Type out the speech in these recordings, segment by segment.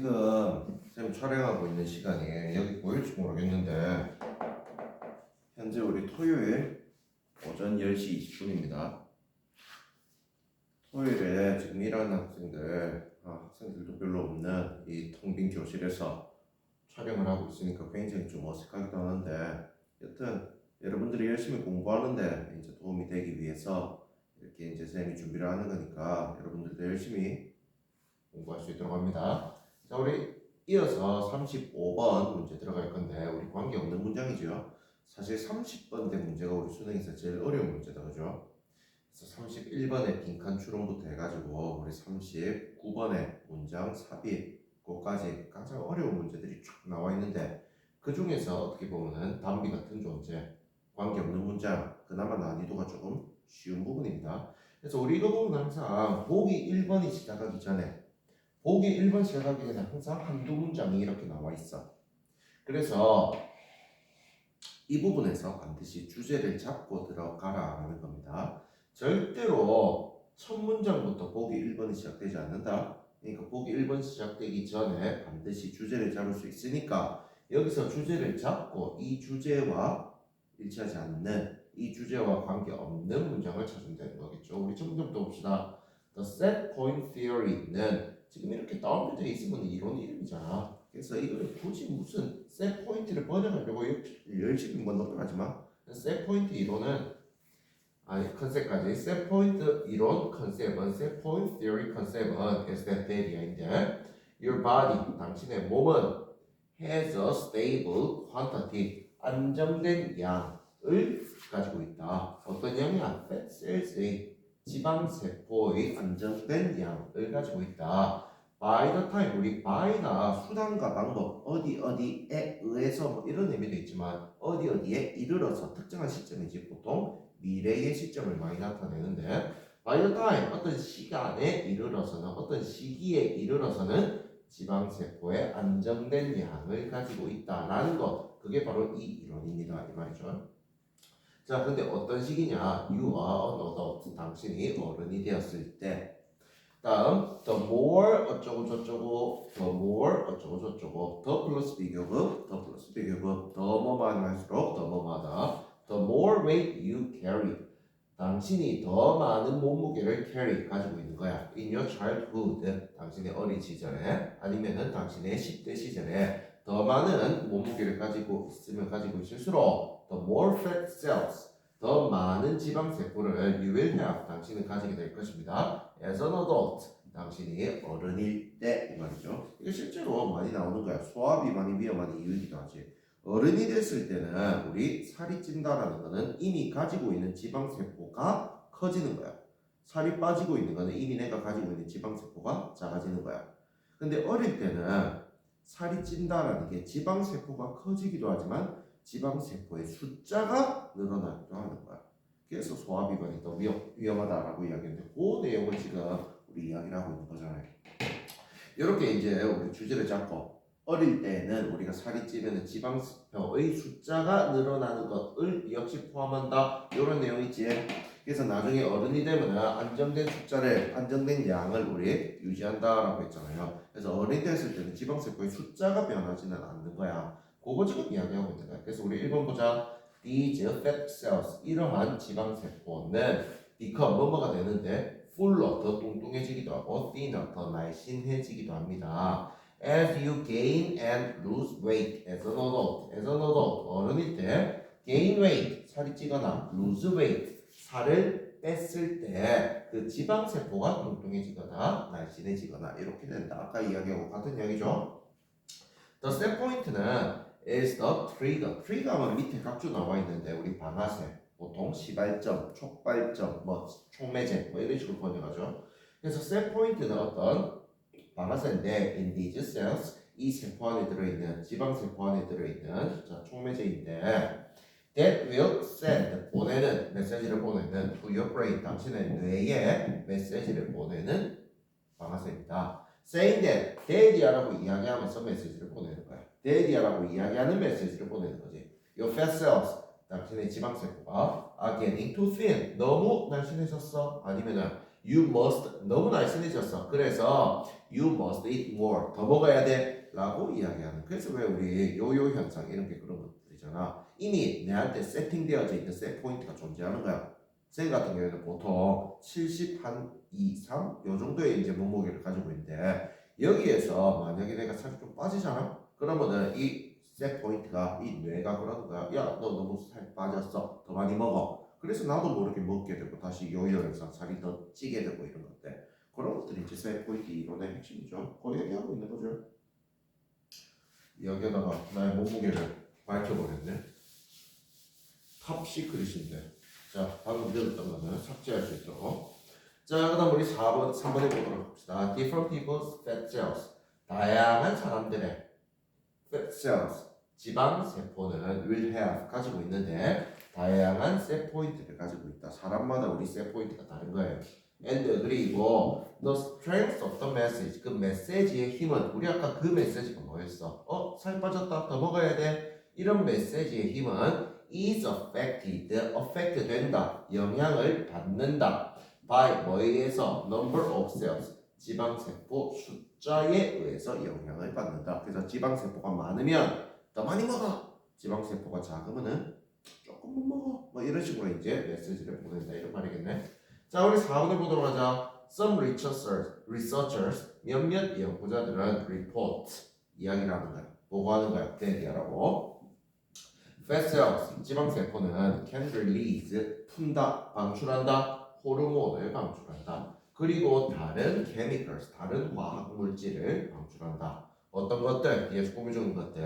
지금 쌤 촬영하고 있는 시간이 여기 보일지 모르겠는데 현재 우리 토요일 오전 10시 20분입니다. 토요일에 지금 일하는 학생들도 별로 없는 이 텅 빈 교실에서 촬영을 하고 있으니까 굉장히 좀 어색하기도 하는데, 여튼 여러분들이 열심히 공부하는데 이제 도움이 되기 위해서 이렇게 이제 쌤이 준비를 하는 거니까 여러분들도 열심히 공부할 수 있도록 합니다. 자, 우리 이어서 35번 문제 들어갈 건데, 우리 관계없는 문장이죠. 사실 30번대 문제가 우리 수능에서 제일 어려운 문제다, 그죠? 그래서 31번의 빈칸 추론부터 해가지고 우리 39번의 문장 삽입,그까지 가장 어려운 문제들이 쭉 나와 있는데, 그 중에서 어떻게 보면은 담비 같은 존재, 관계없는 문장, 그나마 난이도가 조금 쉬운 부분입니다. 그래서 우리 이거 보면 항상 보기 1번이 시작하기 전에, 보기 1번 시작하기 전에 항상 한두 문장이 이렇게 나와 있어. 그래서 이 부분에서 반드시 주제를 잡고 들어가라 라는 겁니다. 절대로 첫 문장부터 보기 1번이 시작되지 않는다. 그러니까 보기 1번 시작되기 전에 반드시 주제를 잡을 수 있으니까 여기서 주제를 잡고 이 주제와 일치하지 않는, 이 주제와 관계없는 문장을 찾으면 되는 거겠죠. 우리 첫 문장부터 봅시다. The set point theory는 지금 이렇게 다운되어 있으면 이론 이름이잖아. 그래서 이거를 굳이 무슨 set point를 번역하려고 열심히 뭐 넘어가지 마. set point 이론은 컨셉까지 set point 이론 컨셉은 set point theory 컨셉은 is that theory인데, your body 당신의 몸은 has a stable quantity 안정된 양을 가지고 있다. 어떤 양이야? fat cells의 지방세포의 안정된 양을 가지고 있다. by the time, 우리 by나 수단과 방법, 어디에 의해서 뭐 이런 의미도 있지만 어디에 이르러서 특정한 시점이지, 보통 미래의 시점을 많이 나타내는데, by the time 어떤 시간에 이르러서는, 어떤 시기에 이르러서는 지방세포의 안정된 양을 가지고 있다라는 것, 그게 바로 이 이론입니다, 이 말이죠. 자, 근데 어떤 시기냐? You are an adult, 당신이 어른이 되었을 때. 다음, the more 어쩌고 저쩌고, the more 어쩌고 저쩌고, the 플러스 비교급, the 플러스 비교급, 더 뭐만 할수록 더 뭐마다, the more weight you carry, 당신이 더 많은 몸무게를 carry, 가지고 있는 거야. In your childhood, 당신의 어린 시절에, 아니면은 당신의 10대 시절에 더 많은 몸무게를 가지고 있을수록 the more fat cells, 더 많은 지방세포를 you will have, 당신은 가지게 될 것입니다. As an adult, 당신이 어른일 때, 이 말이죠. 이거 실제로 많이 나오는 거야. 소화비만이 위험한 이유이기도 하지. 어른이 됐을 때는 우리 살이 찐다라는 거는 이미 가지고 있는 지방세포가 커지는 거야. 살이 빠지고 있는 거는 이미 내가 가지고 있는 지방세포가 작아지는 거야. 근데 어릴 때는 살이 찐다라는 게 지방세포가 커지기도 하지만 지방세포의 숫자가 늘어나기도 하는 거야. 그래서 소화비만이 더 위험하다라고 이야기했는데, 그 내용을 지금 우리 이야기를 하고 있는 거잖아요. 이렇게 이제 우리 주제를 잡고, 어릴 때는 우리가 살이 찌면 지방세포의 숫자가 늘어나는 것을 역시 포함한다, 이런 내용이 있지. 그래서 나중에 어른이 되면 안정된 양을 우리 유지한다라고 했잖아요. 그래서 어른이 됐을 때는 지방세포의 숫자가 변하지는 않는 거야. 그거 지금 이야기하고 있는 거야. 그래서 우리 1번 보자. These fat cells, 이러한 지방세포는 become 뭐뭐가 되는데 fuller, 더 뚱뚱해지기도 하고 thinner, 더 날씬해지기도 합니다. As you gain and lose weight as an adult, 어른일 때 gain weight, 살이 찌거나 lose weight, 살을 뺐을 때 그 지방세포가 뚱뚱해지거나 날씬해지거나 이렇게 된다. 아까 이야기하고 같은 이야기죠. The set point는 is the trigger. trigger는 밑에 각주 나와 있는데 우리 방아쇠, 보통 시발점, 촉발점, 뭐 촉매제 뭐 이런 식으로 번역하죠. 그래서 set point는 어떤 방아쇠인데 in these cells, 이 세포 안에 들어있는, 지방세포 안에 들어있는 촉매제인데 that will send, 보내는, 메시지를 보내는 to your brain, 당신의 뇌에 메시지를 보내는 방아쇠입니다. saying that, daddy야라고 이야기하면서 메시지를 보내는 거야. daddy야라고 이야기하는 메시지를 보내는 거지. your fat cells, 당신의 지방세포가 are getting too thin, 너무 날씬해졌어, 아니면은 You must 너무나 친해졌어. 그래서 you must eat more. 더 먹어야 돼. 라고 이야기하는. 그래서 왜 우리 요요 현상 이런 게 그런 것들이잖아. 이미 내한테 세팅되어져 있는 셋 포인트가 존재하는 거야. 쌤 같은 경우에는 보통 70한 2, 3 요 정도의 이제 몸무게를 가지고 있는데 여기에서 만약에 내가 살이 좀 빠지잖아. 그러면은 이 셋 포인트가 이 뇌가 그러는 거야. 야, 너 너무 살 빠졌어. 더 많이 먹어. 그래서 나도 모르게 먹게 되고 다시 요요 현상 살이 더 찌게 되고 이런 것들. 그런 것들이 이제 셋 포인트 이론의 핵심이죠. 그 얘기하고 있는 거죠. 여기다가 나의 몸무게를 밝혀버렸네. 탑 시크릿인데. 자, 방금 들었던 거는 삭제할 수 있도록. 자, 그 다음 우리 3번에 보도록 합시다. Different people's fat cells. 다양한 사람들의 fat cells, 지방 세포는 will have, 가지고 있는데 다양한 셋 포인트를 가지고 있다. 사람마다 우리 셋 포인트가 다른 거예요. And 그리고 the strength of the message, 그 메시지의 힘은 우리 아까 그 메시지가 뭐였어? 살 빠졌다, 더 먹어야 돼. 이런 메시지의 힘은 is affect 된다, 영향을 받는다. by 뭐에 의해서? number of cells, 지방세포 숫자에 의해서 영향을 받는다. 그래서 지방세포가 많으면 더 많이 먹어. 지방세포가 작으면은 조금 못 먹어. 뭐 이런 식으로 이제 메시지를 보낸다 이런 말이겠네. 자, 우리 4번을 보도록 하자. Some researchers 몇몇 연구자들은 report 이야기를 하는 거야. 보고하는 거야. 얘기하라고. Fat cells, 지방세포는 can release, 푼다, 방출한다, 호르몬을 방출한다. 그리고 다른 chemicals, 다른 화학 물질을 방출한다. 어떤 것들? 뒤에서 꾸며주는 것들.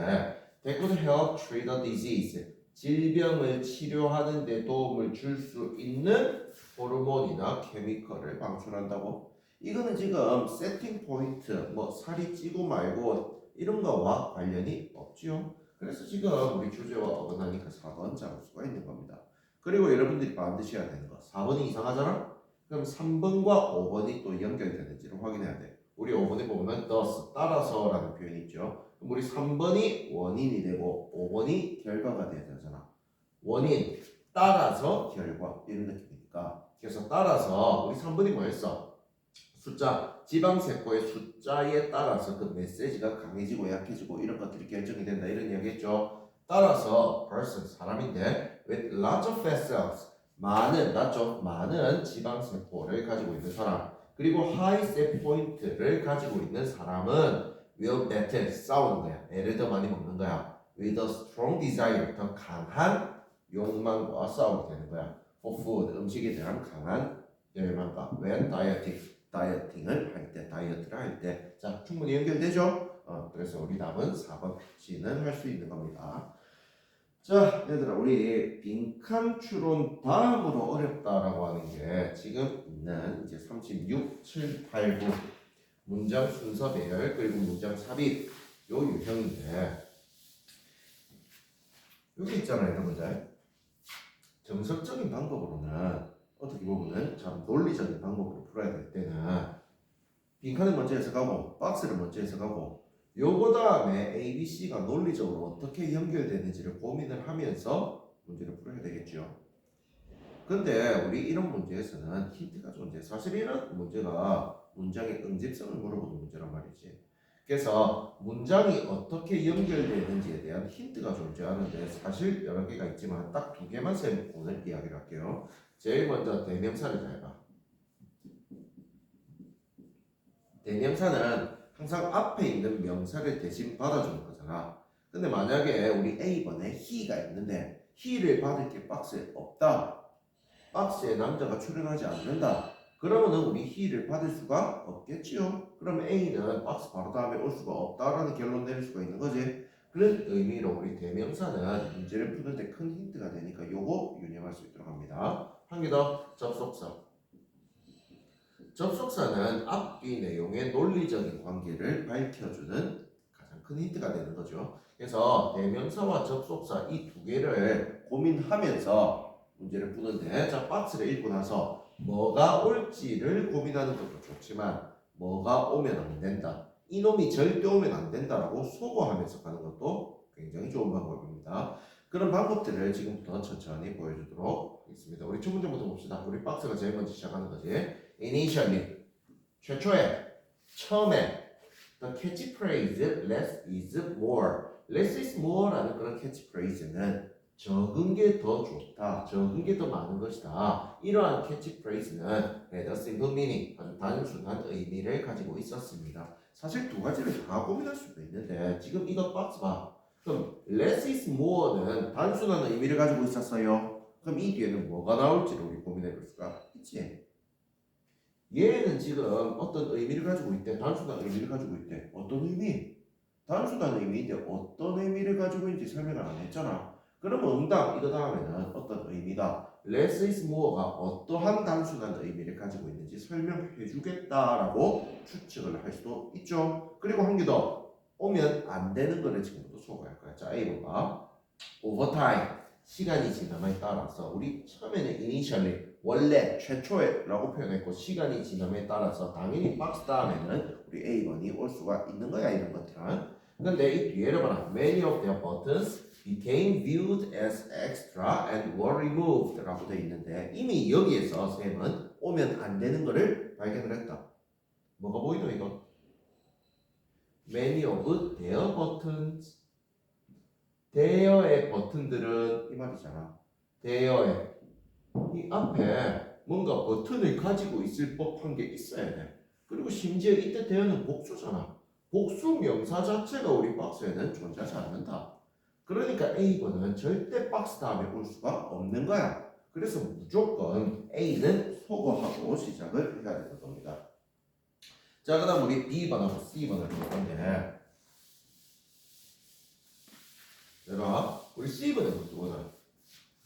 They could help treat a disease, 질병을 치료하는 데 도움을 줄 수 있는 호르몬이나 케미컬을 방출한다고. 이거는 지금 세팅 포인트, 뭐 살이 찌고 말고 이런 거와 관련이 없지요. 그래서 지금 우리 주제와 어긋나니까 4번 잡을 수가 있는 겁니다. 그리고 여러분들이 반드시 해야 되는 거, 4번이 이상하잖아? 그럼 3번과 5번이 또 연결되는지를 확인해야 돼. 우리 5번에 보면 thus, 따라서 라는 표현이 있죠. 그럼 우리 3번이 원인이 되고 5번이 결과가 돼야 되잖아. 원인, 따라서 결과 이런 느낌이니까. 그래서 따라서 우리 3번이 뭐였어? 숫자, 지방세포의 숫자에 따라서 그 메시지가 강해지고 약해지고 이런 것들이 결정이 된다 이런 이야기했죠. 따라서 person, 사람인데 with lots of fat cells, 많은 지방세포를 가지고 있는 사람, 그리고 high set point를 가지고 있는 사람은 will battle, 싸우는 거야. 애를 더 많이 먹는 거야. with a strong desire, 더 강한 욕망과 싸우게 되는 거야. for food, 음식에 대한 강한 열망과 when 다이어팅을 할 때, 다이어트를 할 때. 자, 충분히 연결되죠? 그래서 우리 답은 4번 C는 할 수 있는 겁니다. 자, 얘들아, 우리 빈칸 추론 다음으로 어렵다라고 하는 게 지금 있는 이제 36, 7, 8, 9 문장 순서 배열 그리고 문장 삽입 요 유형인데 여기 있잖아요, 이런 문제. 정석적인 방법으로는 어떻게 보면은 참 논리적인 방법으로 풀어야 될 때는 빈칸을 먼저 해석하고 박스를 먼저 해석하고 요거 다음에 A, B, C가 논리적으로 어떻게 연결되는지를 고민을 하면서 문제를 풀어야 되겠죠. 근데 우리 이런 문제에서는 힌트가 존재해. 사실 이런 문제가 문장의 응집성을 물어보는 문제란 말이지. 그래서 문장이 어떻게 연결되는지에 대한 힌트가 존재하는데 사실 여러 개가 있지만 딱 두 개만 쌤 오늘 이야기를 할게요. 제일 먼저 대명사를 잘 봐. 대명사는 항상 앞에 있는 명사를 대신 받아주는 거잖아. 근데 만약에 우리 A번에 he가 있는데 he를 받을 게 박스에 없다. 박스에 남자가 출연하지 않는다. 그러면은 우리 he를 받을 수가 없겠지요. 그럼 A는 박스 바로 다음에 올 수가 없다라는 결론 내릴 수가 있는 거지. 그런 의미로 우리 대명사는 문제를 푸는데 큰 힌트가 되니까 요거 유념할 수 있도록 합니다. 한 개 더, 접속사. 접속사는 앞뒤 내용의 논리적인 관계를 밝혀주는 가장 큰 힌트가 되는 거죠. 그래서 대명사와 접속사 이 두 개를 고민하면서 문제를 푸는데, 자, 박스를 읽고 나서 뭐가 올지를 고민하는 것도 좋지만 뭐가 오면 안 된다, 이놈이 절대 오면 안 된다라고 소거하면서 가는 것도 굉장히 좋은 방법입니다. 그런 방법들을 지금부터 천천히 보여주도록 하겠습니다. 우리 첫 문제부터 봅시다. 우리 박스가 제일 먼저 시작하는 거지. initially 최초에 처음에 the catchphrase less is more less is more라는 그런 캐치프레이즈는 적은 게 더 좋다, 적은 게 더 많은 것이다. 이러한 캐치프레이즈는 had a simple meaning, 아주 단순한 의미를 가지고 있었습니다. 사실 두 가지를 다 고민할 수도 있는데 지금 이거 박스 봐. 그럼 less is more는 단순한 의미를 가지고 있었어요. 그럼 이 뒤에는 뭐가 나올지를 우리 고민해 볼 수가 있지. 얘는 지금 어떤 의미를 가지고 있대. 단순한 의미를 가지고 있대. 어떤 의미? 단순한 의미인데 어떤 의미를 가지고 있는지 설명을 안 했잖아. 그러면 응답 이거 다음에는 어떤 의미가 less is more가 어떠한 단순한 의미를 가지고 있는지 설명해 주겠다라고 추측을 할 수도 있죠. 그리고 한 개 더 오면 안 되는 거를 지금부터 소개할 거야. 자, A 봐봐. over time 시간이 지남에 따라서 우리 처음에는 initially 원래 최초에 라고 표현했고 시간이 지남에 따라서 당연히 박스 다음에는 우리 A번이 올 수가 있는 거야 이런 것들은. 근데 이 뒤에를 봐라. Many of their buttons became viewed as extra and were removed 라고 되어 있는데 이미 여기에서 쌤은 오면 안 되는 거를 발견을 했다. 뭐가 보이노 이거? Many of their buttons their의 버튼들은 이 말이잖아. their의 이 앞에 뭔가 버튼을 가지고 있을 법한 게 있어야 돼. 그리고 심지어 이때 their는 복수잖아. 복수 명사 자체가 우리 박스에는 존재하지 않는다. 그러니까 A번은 절대 박스 다음에 올 수가 없는 거야. 그래서 무조건 A는 소거하고 시작을 해야 되는 겁니다. 자, 그 다음 우리 B번하고 C번을 볼 건데 내가 우리 C번을 볼거든.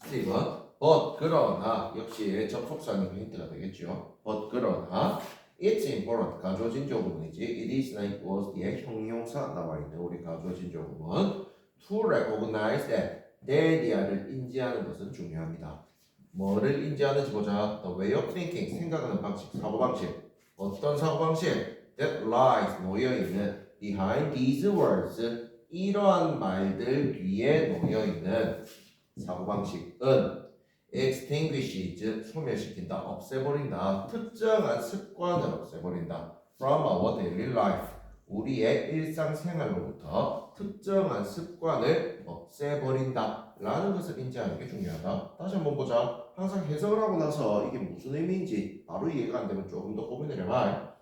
C번 but 그러나 역시 접속사니까 힌트가 되겠죠. but 그러나 It's important. 가주어진 조금이지. It is like was 뒤에 형용사 나와 있는 우리 가주어진 조금은 to recognize that 대디아를 인지하는 것은 중요합니다. 뭐를 인지하는지 보자. The way of thinking 생각하는 방식, 사고방식. 어떤 사고방식? That lies 놓여 있는 behind these words 이러한 말들 뒤에 놓여 있는 사고방식은 extinguishes 소멸시킨다, 없애버린다, 특정한 습관을 없애버린다. From our daily life 우리의 일상생활로부터 특정한 습관을 없애버린다 라는 것을 인지하는 게 중요하다. 다시 한번 보자. 항상 해석을 하고 나서 이게 무슨 의미인지 바로 이해가 안 되면 조금 더 고민을 해봐.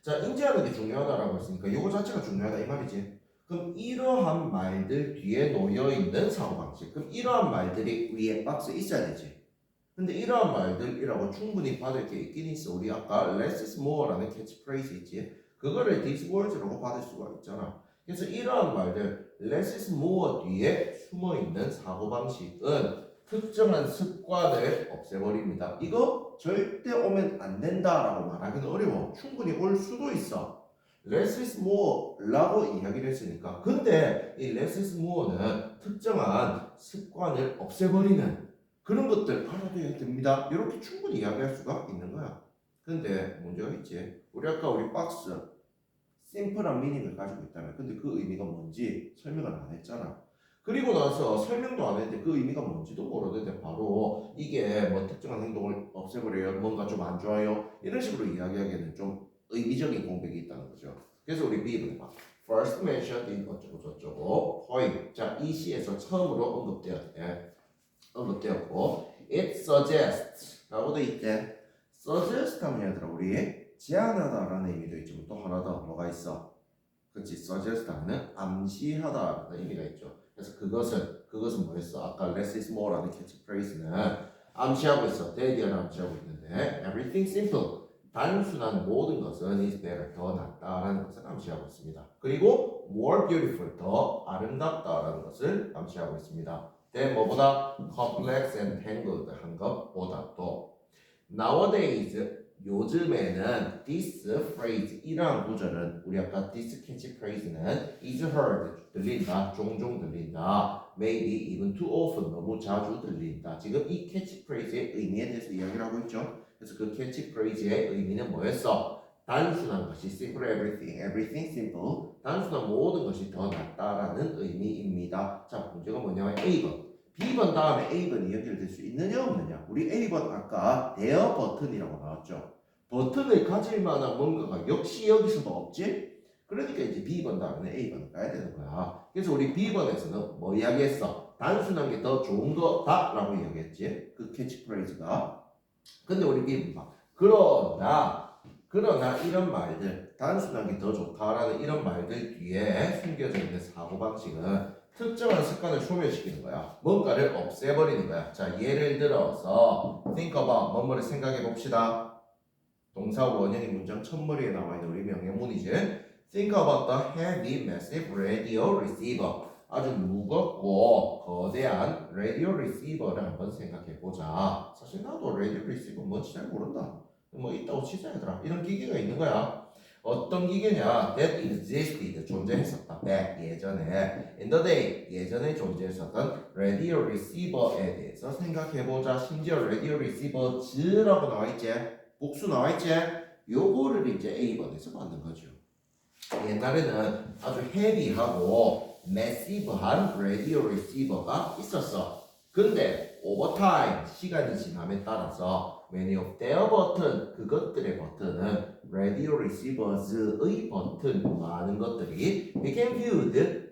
자, 인지하는 게 중요하다라고 했으니까 이거 자체가 중요하다 이 말이지. 그럼 이러한 말들 뒤에 놓여있는 사고방식, 그럼 이러한 말들이 위에 박스에 있어야 되지. 근데 이러한 말들이라고 충분히 받을 게 있긴 있어. 우리 아까 less is more라는 캐치프레이즈 있지. 그거를 these words라고 받을 수가 있잖아. 그래서 이러한 말들 less is more 뒤에 숨어있는 사고방식은 특정한 습관을 없애버립니다. 이거 절대 오면 안 된다라고 말하기는 어려워. 충분히 올 수도 있어. less is more 라고 이야기를 했으니까. 근데 이 less is more는 특정한 습관을 없애버리는 그런 것들 알아둬야 됩니다. 이렇게 충분히 이야기할 수가 있는 거야. 근데 문제가 있지. 우리 아까 우리 박스 심플한 미닝을 가지고 있다면 근데 그 의미가 뭔지 설명을 안 했잖아. 그리고 나서 설명도 안 했는데 그 의미가 뭔지도 모르는데 바로 이게 뭐 특정한 행동을 없애버려요, 뭔가 좀 안 좋아요, 이런 식으로 이야기하기에는 좀 의미적인 공백이 있다는 거죠. 그래서 우리 B는 봐. First mentioned in 어쩌고 저쩌고 point. 자, 이 시에서 처음으로 언급되었고 it suggests 라고 돼 있대. suggest 하면 얘들아 우리 제안하다라는 의미도 있지만 또 하나 더 뭐가 있어? 그렇지. suggest 하면 암시하다라는 의미가 있죠. 그래서 그것은 뭐였어? 아까 less is more라는 캐치프레이즈는 암시하고 있어. 대디어를 암시하고 있는데 everything simple 단순한 모든 것은 is better 더 낫다라는 것을 암시하고 있습니다. 그리고 more beautiful 더 아름답다라는 것을 암시하고 있습니다. then 뭐보다 complex and tangled 한 것보다도 nowadays 요즘에는 this phrase 이러한 구절은 우리 아까 this catchphrase는 is heard 들린다, 종종 들린다, maybe even too often 너무 자주 들린다. 지금 이 catchphrase의 의미에 대해서 이야기를 하고 있죠. 그래서 그 catchphrase의 의미는 뭐였어? 단순한 것이 simple everything simple 단순한 모든 것이 더 낫다라는 의미입니다. 자, 문제가 뭐냐면 A번 B번 다음에 A번이 연결될 수 있느냐 없느냐. 우리 A번 아까 대여 버튼이라고 나왔죠. 버튼을 가질 만한 뭔가가 역시 여기서도 없지? 그러니까 이제 B번 다음에 A번을 가야 되는 거야. 그래서 우리 B번에서는 뭐 이야기했어? 단순한 게 더 좋은 거다 라고 이야기했지. 그 캐치프레이즈가. 근데 우리 B번 봐. 그러나 이런 말들, 단순한 게 더 좋다라는 이런 말들 뒤에 숨겨져 있는 사고방식은 특정한 습관을 소멸시키는 거야. 뭔가를 없애버리는 거야. 자, 예를 들어서 think about, 뭐뭐를 생각해 봅시다. 동사 원형의 문장 첫머리에 나와 있는 우리 명령문이지. think about the heavy, massive radio receiver. 아주 무겁고 거대한 라디오 리시버를 한번 생각해 보자. 사실 나도 라디오 리시버 뭔지 잘 모른다. 뭐 있다고 치자 얘들아. 이런 기계가 있는 거야. 어떤 기계냐? That existed, 존재했었다. Back, 예전에. In the day, 예전에 존재했었던 라디오 리시버에 대해서 생각해보자. 심지어 라디오 리시버즈라고 나와있지? 복수 나와있지? 요거를 이제 A번에서 받는 거죠. 옛날에는 아주 헤비하고 매시브한 라디오 리시버가 있었어. 근데 오버타임, 시간이 지남에 따라서 many of their 버튼, 그것들의 버튼은 라디오 리시버즈의 버튼 많은 것들이 became viewed,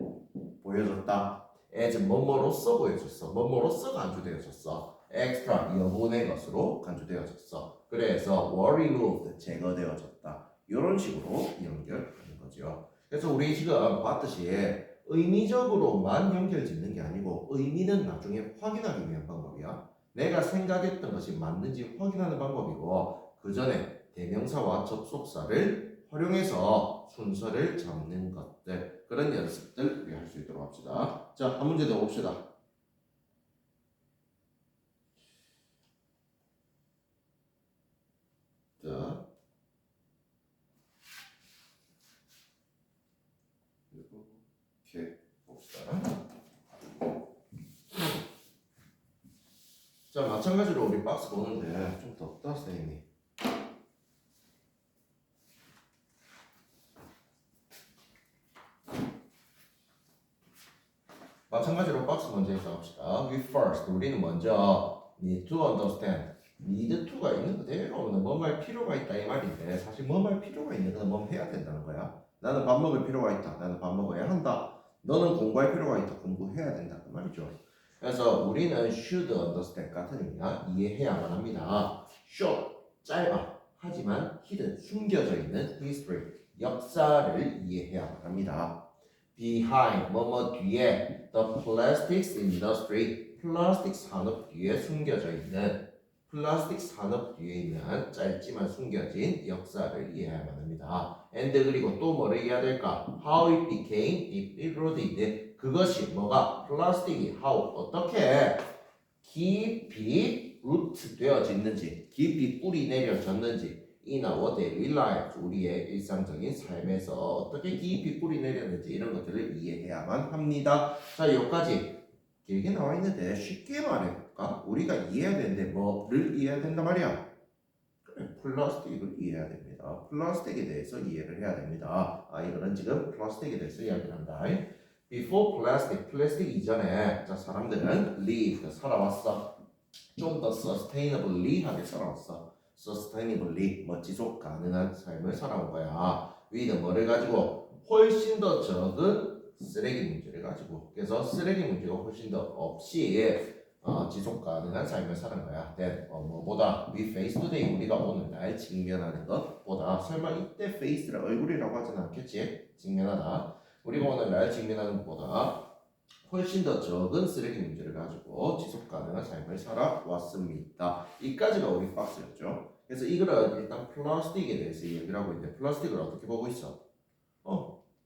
보여줬다. as 뭐뭐로서 보여줬어. 뭐뭐로서 간주되어졌어. extra, 여분의 것으로 간주되어졌어. 그래서 were removed, 제거되어졌다. 이런 식으로 연결하는 거죠. 그래서 우리 지금 봤듯이 의미적으로만 연결 짓는 게 아니고 의미는 나중에 확인하기 위한 방법이야. 내가 생각했던 것이 맞는지 확인하는 방법이고 그 전에 대명사와 접속사를 활용해서 순서를 잡는 것들, 그런 연습들 우리 할 수 있도록 합시다. 자, 한 문제 더 봅시다. 자, 이렇게 봅시다. 자, 마찬가지로 우리 박스 보는데 좀 덥다 선생님이. 마찬가지로 박스 먼저 해석합시다. We first, 우리는 먼저 need to understand, need to가 있는 그대로 뭐 말 필요가 있다 이 말인데 사실 뭐 말 필요가 있는 건 뭐 해야 된다는 거야. 나는 밥 먹을 필요가 있다. 나는 밥 먹어야 한다. 너는 공부할 필요가 있다. 공부해야 된다 그 말이죠. 그래서 우리는 should understand 같은 의미야. 이해해야만 합니다. short, 짧아. 하지만 hidden, 숨겨져 있는 history, 역사를 이해해야만 합니다. behind, 뭐뭐 뒤에 the plastics industry, 플라스틱 산업 뒤에 숨겨져 있는, 플라스틱 산업 뒤에 있는 짧지만 숨겨진 역사를 이해해야만 합니다. and 그리고 또 뭐를 이해해야 될까? how it became deeply rooted, 그것이 뭐가 플라스틱이 how 어떻게 깊이 root 되어졌는지, 깊이 뿌리 내려졌는지 in our daily life, 우리의 일상적인 삶에서 어떻게 깊이 뿌리 내렸는지 이런 것들을 이해해야만 합니다. 자, 여기까지 길게 나와 있는데 쉽게 말해볼까? 우리가 이해해야 되는데 뭐를 이해해야 된단 말이야? 그래, 플라스틱을 이해해야 됩니다. 플라스틱에 대해서 이해를 해야 됩니다. 이거는 지금 플라스틱에 대해서 이야기를 한다. Before plastic, 플라스틱 이전에 자 사람들은 lived, 살아왔어. 좀 더 sustainably하게 살아왔어. sustainably, 뭐 지속 가능한 삶을 살아온 거야. with 뭐를 가지고 훨씬 더 적은 쓰레기 문제를 가지고, 그래서 쓰레기 문제가 훨씬 더 없이 지속 가능한 삶을 사는 거야. then 뭐보다 we face today, 우리가 오늘날 직면하는 것보다, 설마 이때 face를 얼굴이라고 하진 않겠지? 직면하다. 우리가 오늘날 직면하는 것보다 훨씬 더 적은 쓰레기 문제를 가지고 지속 가능한 삶을 살아왔습니다. 이까지가 우리 박스였죠. 그래서 이거를 일단 플라스틱에 대해서 얘기를 하고 있는데 플라스틱을 어떻게 보고 있어?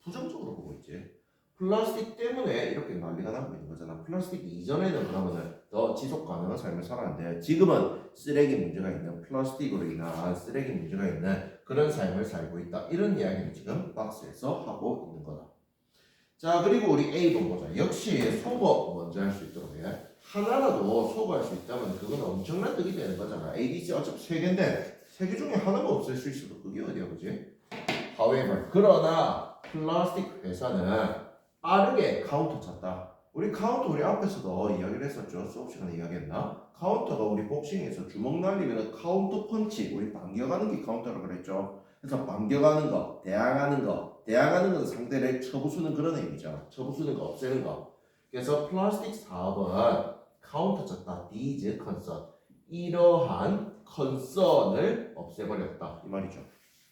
부정적으로 보고 있지. 플라스틱 때문에 이렇게 난리가 나고 있는 거잖아. 플라스틱 이전에는 그러면은 더 지속 가능한 삶을 살았는데 지금은 쓰레기 문제가 있는, 플라스틱으로 인한 쓰레기 문제가 있는 그런 삶을 살고 있다. 이런 이야기를 지금 박스에서 하고 있는 거다. 자, 그리고 우리 A번 보자. 역시 속어 먼저 할 수 있도록 해. 하나라도 속어할 수 있다면 그건 엄청난 득이 되는 거잖아. A, B, C 어차피 세 개인데 세 개 중에 하나만 없앨 수 있어도 그게 어디야, 그지? However, 그러나 플라스틱 회사는 빠르게 카운터 쳤다. 우리 카운터 우리 앞에서도 이야기를 했었죠. 수업 시간에 이야기했나? 카운터가 우리 복싱에서 주먹 날리면 카운터 펀치 우리 반격하는 게 카운터라고 그랬죠. 그래서 반격하는 거, 대항하는 거, 대항하는 건 상대를 쳐부수는 그런 의미죠. 쳐부수는 거, 없애는 거. 그래서 플라스틱 사업은 카운터 쳤다. these concern. 이러한 컨선을 없애버렸다. 이 말이죠.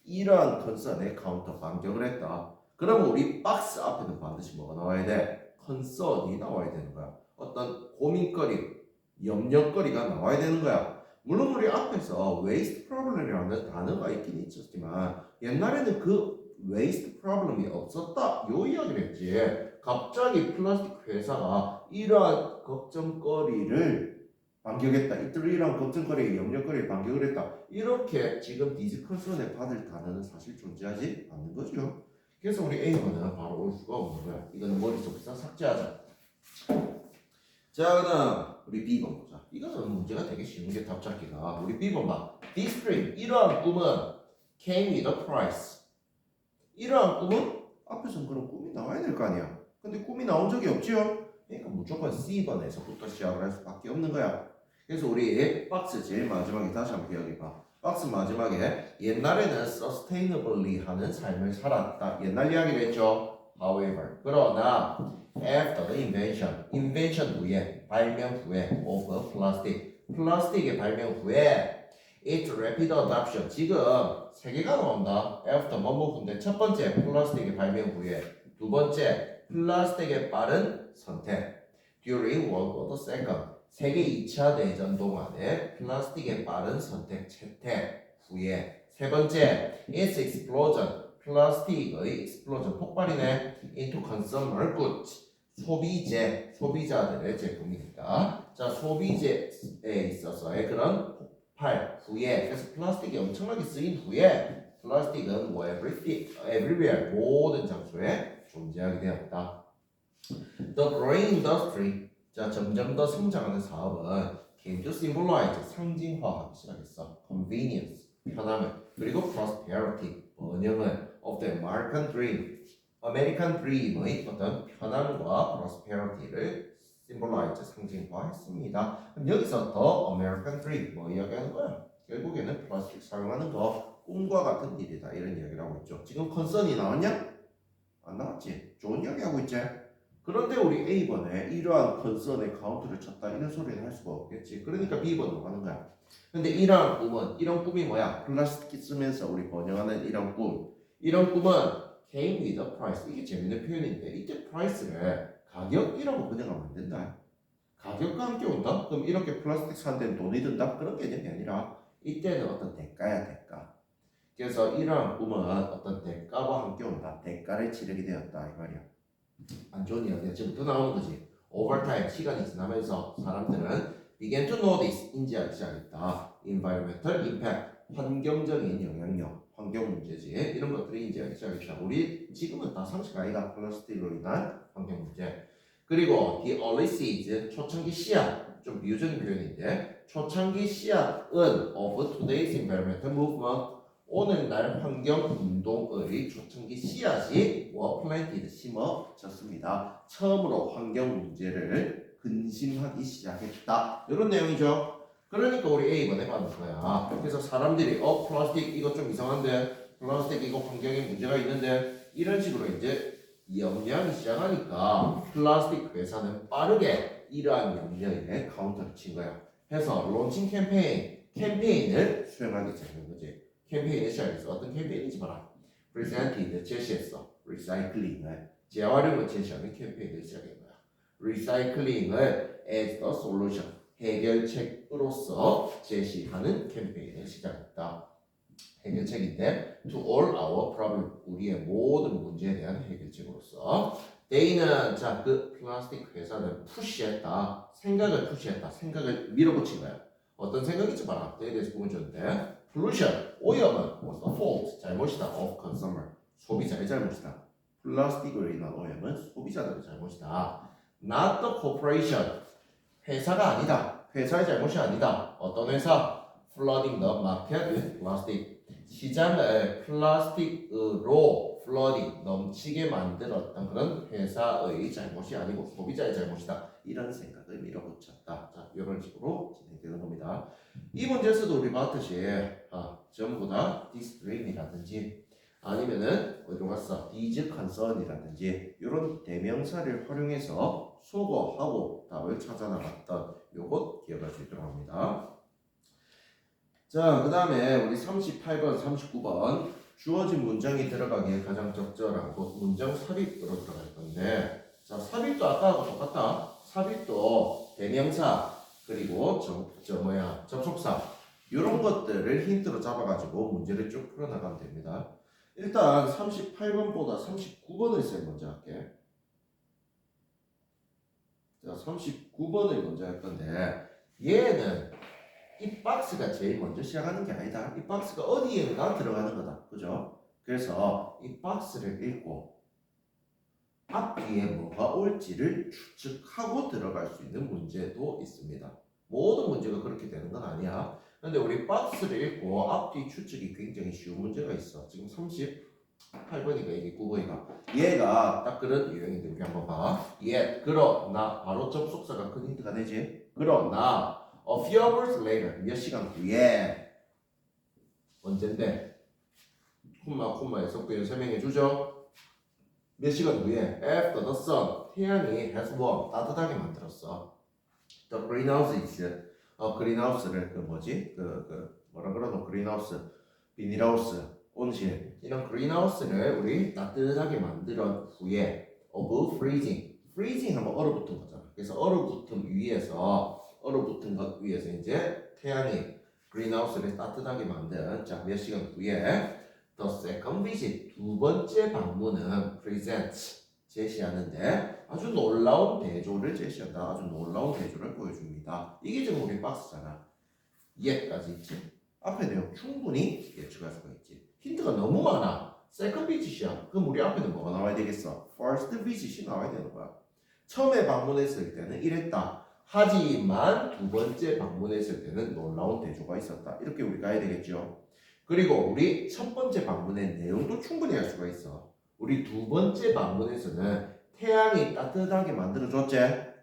이러한 컨선에 카운터 반격을 했다. 그러면 우리 박스 앞에는 반드시 뭐가 나와야 돼? 컨선이 나와야 되는 거야. 어떤 고민거리, 염려거리가 나와야 되는 거야. 물론 우리 앞에서 waste problem이라는 단어가 있긴 있었지만 옛날에는 그 waste problem이 없었다. 요 이야기를 했지. 갑자기 플라스틱 회사가 이러한 걱정거리를 반격했다. 이런 걱정거리, 염려거리를 반격을 했다. 이렇게 지금 디스컨선에 받을 단어는 사실 존재하지 않는 거죠. 그래서 우리 A번은 바로 올 수가 없는 거야. 이거는 머릿속에서 삭제하자. 자, 그다음 우리 B번 보자. 이거는 문제가 되게 쉬운 게 답 찾기가. 우리 B번 봐. This dream, 이러한 꿈은 came with a price. 이러한 꿈은 앞에서는 그런 꿈이 나와야 될 거 아니야. 근데 꿈이 나온 적이 없지요. 그러니까 무조건 C번에서부터 시작을 할 수밖에 없는 거야. 그래서 우리 박스 제일 마지막에 다시 한번 기억해봐. 박스 마지막에 옛날에는 sustainably 하는 삶을 살았다. 옛날 이야기를 했죠. However, 그러나 after the invention 후에, 발명 후에 of plastic, 플라스틱의 발명 후에 its rapid adoption, 지금 세 개가 나온다. after 뭐뭐 후인데 첫 번째 플라스틱의 발명 후에, 두 번째 플라스틱의 빠른 선택 during World War II, 세계 2차 대전 동안에 플라스틱의 빠른 선택 채택 후에, 세 번째 its explosion, 플라스틱의 explosion 폭발이네 into consumer goods, 소비자들의 제품이니까. 자, 소비재에 있어서의 그런 폭발 후에, 그래서 플라스틱이 엄청나게 쓰인 후에 플라스틱은 뭐 everywhere, 모든 장소에 존재하게 되었다. The growing industry, 자, 점점 더 성장하는 사업은 came to symbolize, 상징화하기 시작했어. convenience, 편함을, 그리고 prosperity, 번영을 of the American dream, 아메리칸 드림의 어떤 편함과 prosperity를 symbolize, 상징화했습니다. 그럼 여기서부터 American dream 뭐 이야기하는 거야? 결국에는 플라스틱 사용하는 거 꿈과 같은 일이다, 이런 이야기를 하고 있죠. 지금 컨선이 나왔냐? 안 나왔지? 좋은 이야기 하고 있지? 그런데 우리 A번에 이러한 컨선에 카운트를 쳤다, 이런 소리는 할 수가 없겠지. 그러니까 B번으로 가는 거야. 근데 이러한 꿈은, 이런 꿈이 뭐야? 플라스틱 쓰면서 우리 번영하는 이런 꿈, 이런 꿈은 came with a price. 이게 재밌는 표현인데, 이때 price를 가격이라고 번역하면 안 된다. 가격과 함께 온다? 그럼 이렇게 플라스틱 산 데는 돈이 든다? 그런 개념이 아니라 이때는 어떤 대가야, 대가. 그래서 이러한 꿈은 어떤 대가와 함께 온다. 대가를 치르게 되었다, 이 말이야. 안 좋은 이야기가 지금부터 나오는 거지. Over time, 시간이 지나면서 사람들은 began to notice, 인지하기 시작했다. Environmental impact, 환경적인 영향력, 환경 문제지, 이런 것들이 인지하기 시작했다. 우리 지금은 다 상식 아이가, 플라스틱으로 인한 환경 문제. 그리고 the early seeds, 초창기 씨앗, 좀 비유적인 표현인데, 초창기 씨앗은 of today's environmental movement, 오늘날 환경운동의 초창기 씨앗이 were planted, 심어졌습니다. 처음으로 환경 문제를 근심하기 시작했다, 이런 내용이죠. 그러니까 우리 A번에 받는 거야. 그래서 사람들이 플라스틱 이거 좀 이상한데, 플라스틱 이거 환경에 문제가 있는데, 이런 식으로 이제 염려하기 시작하니까 플라스틱 회사는 빠르게 이러한 염려에 카운터를 친 거야. 해서 론칭 캠페인을 수행하기 시작한 거지. 캠페인을 시작했어. 어떤 캠페인인지 봐라. presented, 제시했어. 리사이클링을, 재활용을 제시하는 캠페인을 시작한 거야. 리사이클링을 as the solution, 해결책으로서 제시하는 캠페인을 시작했다. 해결책인데 to all our problem, 우리의 모든 문제에 대한 해결책으로서. They는, 자, 그 플라스틱 회사는 푸시했다, 생각을 푸시했다, 생각을 밀어붙인 거야. 어떤 생각인지 봐라. They에 대해서 꿈을 줬는데, pollution, 오염은 was the fault, 잘못이다, of consumer, 소비자의 잘못이다. 플라스틱으로 인한 오염은 소비자들의 잘못이다. Not the corporation, 회사가 아니다, 회사의 잘못이 아니다. 어떤 회사? flooding the market with plastic, 시장을 플라스틱으로 flooding 넘치게 만들었던 그런 회사의 잘못이 아니고 소비자의 잘못이다. 이런 생각을 밀어붙였다. 자, 이런 식으로 진행되는 겁니다. 이 문제에서도 우리 봤듯이 전부 다 this dream이라든지 아니면은 어디로 갔어? these concern이라든지 이런 대명사를 활용해서 수거하고 답을 찾아 나갔던 요것 기억할 수 있도록 합니다. 자, 그 다음에 우리 38번, 39번 주어진 문장이 들어가기에 가장 적절한 곳 문장 삽입으로 들어갈 건데, 자, 삽입도 아까하고 똑같다. 삽입도 대명사 그리고 접속사 이런 것들을 힌트로 잡아가지고 문제를 쭉 풀어나가면 됩니다. 일단 38번보다 39번을 쌤 먼저 할게. 자, 39번을 먼저 할 건데 얘는 이 박스가 제일 먼저 시작하는 게 아니다. 이 박스가 어디에가 들어가는 거다. 그죠? 그래서 이 박스를 읽고 앞뒤에 뭐가 올지를 추측하고 들어갈 수 있는 문제도 있습니다. 모든 문제가 그렇게 되는 건 아니야. 근데 우리 박스를 읽고 앞뒤 추측이 굉장히 쉬운 문제가 있어. 지금 38번이가 이게 9번이가 얘가 딱 그런 유형인데 우리 한번 봐. 그러나 바로 접속사가 큰 힌트가 되지. 그러나 A few hours later 몇 시간 후에 언젠데 콤마에 속도를 설명해 주죠. 몇 시간 후에 after the sun 태양이 has warmed 따뜻하게 만들었어. The greenhouse를 뭐라 그러노? greenhouse, 비닐하우스, 온실 이런 greenhouse를 우리 따뜻하게 만든 후에 of freezing 하면 얼어붙은 거잖아. 그래서 얼어붙은 것 위에서 이제 태양이 greenhouse를 따뜻하게 만든 자, 몇 시간 후에 The second visit 두 번째 방문은 presents 제시하는데 아주 놀라운 대조를 제시한다. 아주 놀라운 대조를 보여줍니다. 이게 지금 우리 박스잖아. 까지 있지. 앞에 내용 충분히 예측할 수가 있지. 힌트가 너무 많아. second visit이야. 그럼 우리 앞에는 뭐가 나와야 되겠어? first visit이 나와야 되는 거야. 처음에 방문했을 때는 이랬다. 하지만 두 번째 방문했을 때는 놀라운 대조가 있었다. 이렇게 우리가 해야 되겠죠. 그리고 우리 첫 번째 방문의 내용도 충분히 알 수가 있어. 우리 두 번째 방문에서는 태양이 따뜻하게 만들어줬지.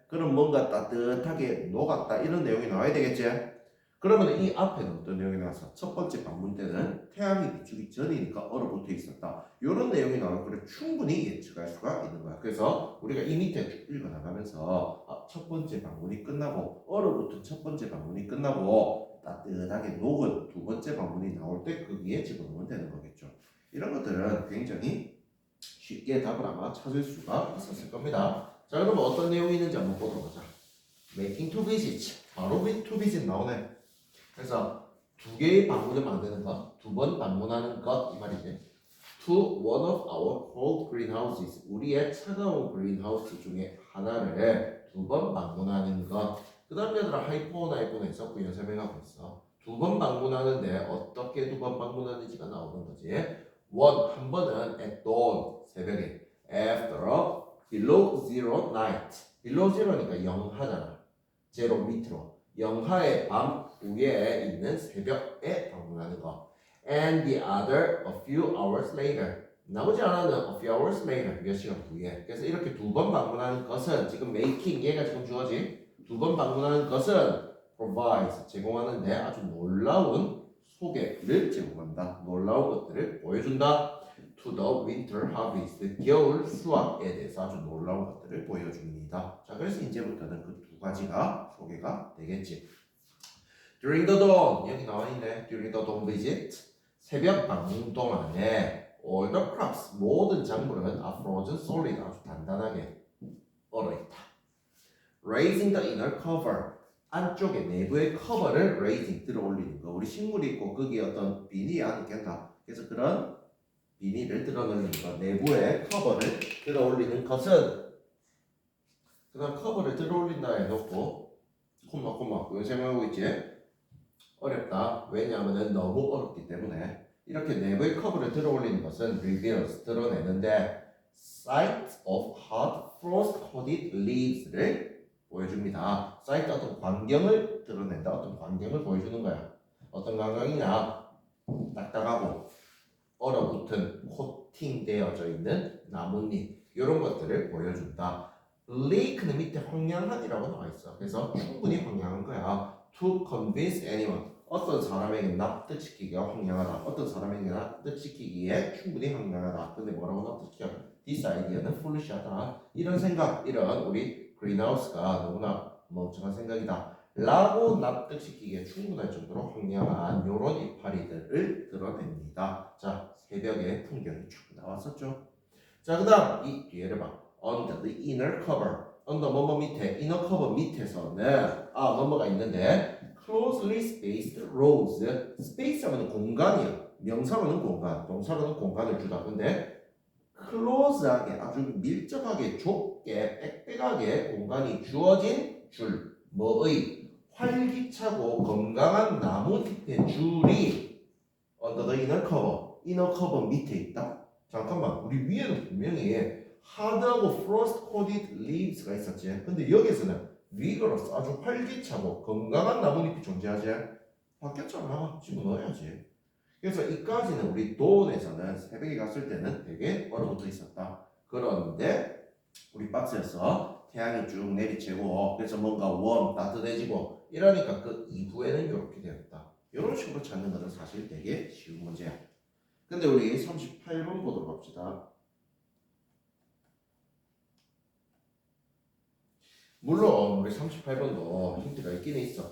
그럼 뭔가 따뜻하게 녹았다. 이런 내용이 나와야 되겠지. 그러면 이 앞에는 어떤 내용이 나왔어? 첫 번째 방문 때는 태양이 비추기 전이니까 얼어붙어 있었다. 이런 내용이 나오면 그래 충분히 예측할 수가 있는 거야. 그래서 우리가 이 밑에 쭉 읽어나가면서 첫 번째 방문이 끝나고 얼어붙은 첫 번째 방문이 끝나고 따뜻하게 녹은 두 번째 방문이 나올 때 거기에 집어넣으면 되는 거겠죠. 이런 것들은 굉장히 쉽게 답을 아마 찾을 수가 있었을 겁니다. 자, 그러면 어떤 내용이 있는지 한번 보도록 하자. Making two visits. 바로 two visit 나오네. 그래서 두 개의 방문을 만드는 것, 두 번 방문하는 것 이 말이지. To one of our cold greenhouses. 우리의 차가운 그린하우스 중에 하나를 두 번 방문하는 것. 그 다음 얘들아 하이폰에서 구현 설명하고 있어. 두 번 방문하는데 어떻게 두 번 방문하는지가 나오는 거지. 한 번은 at dawn 새벽에 after a below zero night. below zero니까 영하잖아. 제로 밑으로. 영하의 밤 후에 있는 새벽에 방문하는 거. And the other a few hours later. 나오지 않아는 a few hours later 몇 시간 후에. 그래서 이렇게 두 번 방문하는 것은 지금 making 얘가 지금 주어지. 두 번 방문하는 것은 provides 제공하는데 아주 놀라운 소개를 제공한다. 놀라운 것들을 보여준다. To the winter harvest 겨울 수확에 대해서 아주 놀라운 것들을 보여줍니다. 자, 그래서 이제부터는 그 두 가지가 소개가 되겠지. During the dawn 여기 나와 있네. During the dawn visit 새벽 방문 동안에 all the crops 모든 작물은 are frozen solid 아주 단단하게 얼어있다. Raising the inner cover 안쪽에 내부의 커버를 raising 들어올리는 거. 우리 식물이 있고 거기에 어떤 비닐이 안에 있겠다. 그래서 그런 비닐을 들어올리는 것, 내부의 커버를 들어올리는 것은 그 다음 커버를 들어올린다 해놓고 콤마 왜 설명하고 있지? 어렵다. 왜냐하면 너무 어렵기 때문에 이렇게 내부의 커버를 들어올리는 것은 reveals 드러내는데 sight of hard frost-coated leaves를 보여줍니다. sight 어떤 광경을 드러낸다. 어떤 광경을 보여주는 거야. 어떤 광경이냐? 딱딱하고 얼어붙은 코팅되어져 있는 나뭇잎 이런 것들을 보여준다. lake는 밑에 황량한이라고 나와 있어. 그래서 충분히 황량한 거야. To convince anyone. 어떤 사람에게 납득시키기가 황량하다. 어떤 사람에게 납득시키기에 충분히 황량하다. 근데 뭐라고 납득시켜? This idea는 foolish하다. 이런 생각, 이런 우리 그린하우스가 너무나 멍청한 생각이다. 라고 납득시키기에 충분할 정도로 황량한 요런 이파리들을 드러냅니다. 자, 새벽에 풍경이 쭉 나왔었죠. 자, 그 다음 이 뒤에를 봐. Under the inner cover. under 뭐뭐 밑에, inner cover 밑에서는 뭐뭐가 있는데 closely spaced rows. space 하면 공간이야. 명사로는 공간, 동사로는 공간을 주다. 근데 close하게 아주 밀접하게 좁게 빽빽하게 공간이 주어진 줄. 뭐의 활기차고 건강한 나뭇잎의 줄이 under the inner cover 밑에 있다. 잠깐만, 우리 위에는 분명히 하드하고 frost coated leaves가 있었지. 근데 여기서는 vigorous 아주 활기차고 건강한 나뭇잎이 존재하지. 바뀌었잖아. 집어넣어야지. 그래서 이까지는 우리 돈에서는 새벽에 갔을 때는 되게 얼어붙어 있었다. 그런데 우리 박스에서 태양이 쭉 내리쬐고 그래서 뭔가 웜 따뜻해지고 이러니까 그 이후에는 이렇게 되었다. 이런 식으로 찾는 것은 사실 되게 쉬운 문제야. 근데 우리 38번 보도록 합시다. 물론 우리 38번도 힌트가 있긴 있어.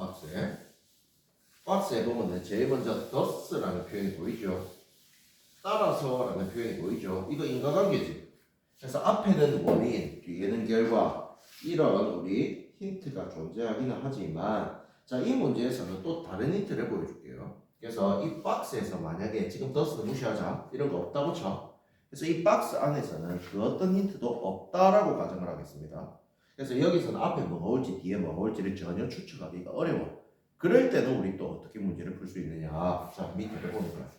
박스에 보면 제일 먼저 thus라는 표현이 보이죠. 따라서라는 표현이 보이죠. 이거 인과관계지. 그래서 앞에는 원인, 뒤에는 결과, 이런 우리 힌트가 존재하기는 하지만 자, 이 문제에서는 또 다른 힌트를 보여줄게요. 그래서 이 박스에서 만약에 지금 thus는 무시하자, 이런 거 없다고 쳐. 그래서 이 박스 안에서는 그 어떤 힌트도 없다라고 가정을 하겠습니다. 그래서 여기서는 앞에 뭐가 올지 뒤에 뭐가 올지를 전혀 추측하기가 어려워. 그럴 때는 우리 또 어떻게 문제를 풀 수 있느냐. 자, 밑에를 보는 거야.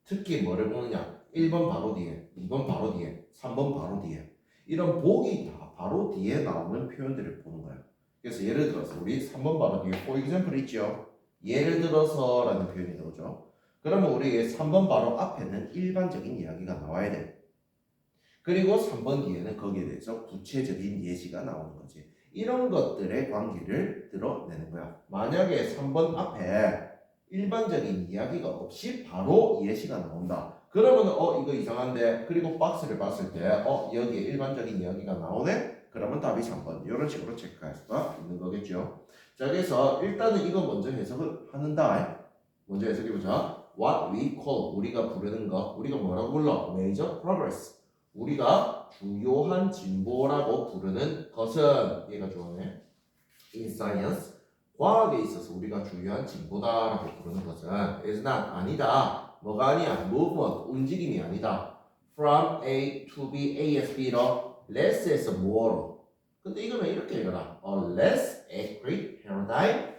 특히 뭐를 보느냐. 1번 바로 뒤에, 2번 바로 뒤에, 3번 바로 뒤에. 이런 보기 다 바로 뒤에 나오는 표현들을 보는 거야. 그래서 예를 들어서 우리 3번 바로 뒤에 for example 있죠. 예를 들어서 라는 표현이 나오죠. 그러면 우리 3번 바로 앞에는 일반적인 이야기가 나와야 돼. 그리고 3번 뒤에는 거기에 대해서 구체적인 예시가 나오는 거지. 이런 것들의 관계를 드러내는 거야. 만약에 3번 앞에 일반적인 이야기가 없이 바로 예시가 나온다. 그러면 이거 이상한데. 그리고 박스를 봤을 때 여기에 일반적인 이야기가 나오네. 그러면 답이 3번. 이런 식으로 체크할 수가 있는 거겠죠. 자, 그래서 일단은 이거 먼저 해석을 하는다. 먼저 해석해보자. What we call 우리가 부르는 거. 우리가 뭐라고 불러? Major progress. 우리가 주요한 진보라고 부르는 것은 얘가 좋아하네. In science, 과학에 있어서 우리가 주요한 진보다라고 부르는 것은 is not 아니다. 뭐가 아니야? movement, 움직임이 아니다. From A to B, A에서 B로 less에서 more로. 근데 이거는 이렇게 읽어라. A less accurate paradigm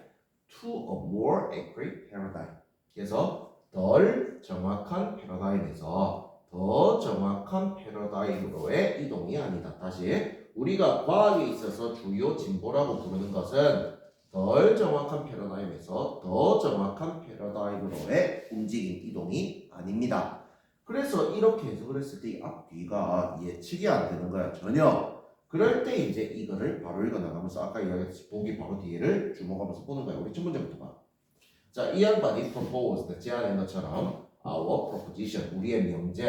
to a more accurate paradigm. 그래서 덜 정확한 패러다임에서 더 정확한 패러다임으로의 이동이 아니다. 다시 우리가 과학에 있어서 주요 진보라고 부르는 것은 덜 정확한 패러다임에서 더 정확한 패러다임으로의 움직임, 이동이 아닙니다. 그래서 이렇게 해석을 했을 때 이 앞뒤가 예측이 안 되는 거야. 전혀. 그럴 때 이제 이거를 바로 읽어나가면서 아까 이야기했듯이 보기 바로 뒤를 주목하면서 보는 거야. 우리 첫 문제부터 봐. 자, 이 양반이 proposed, 제안한 것처럼 our proposition, 우리의 명제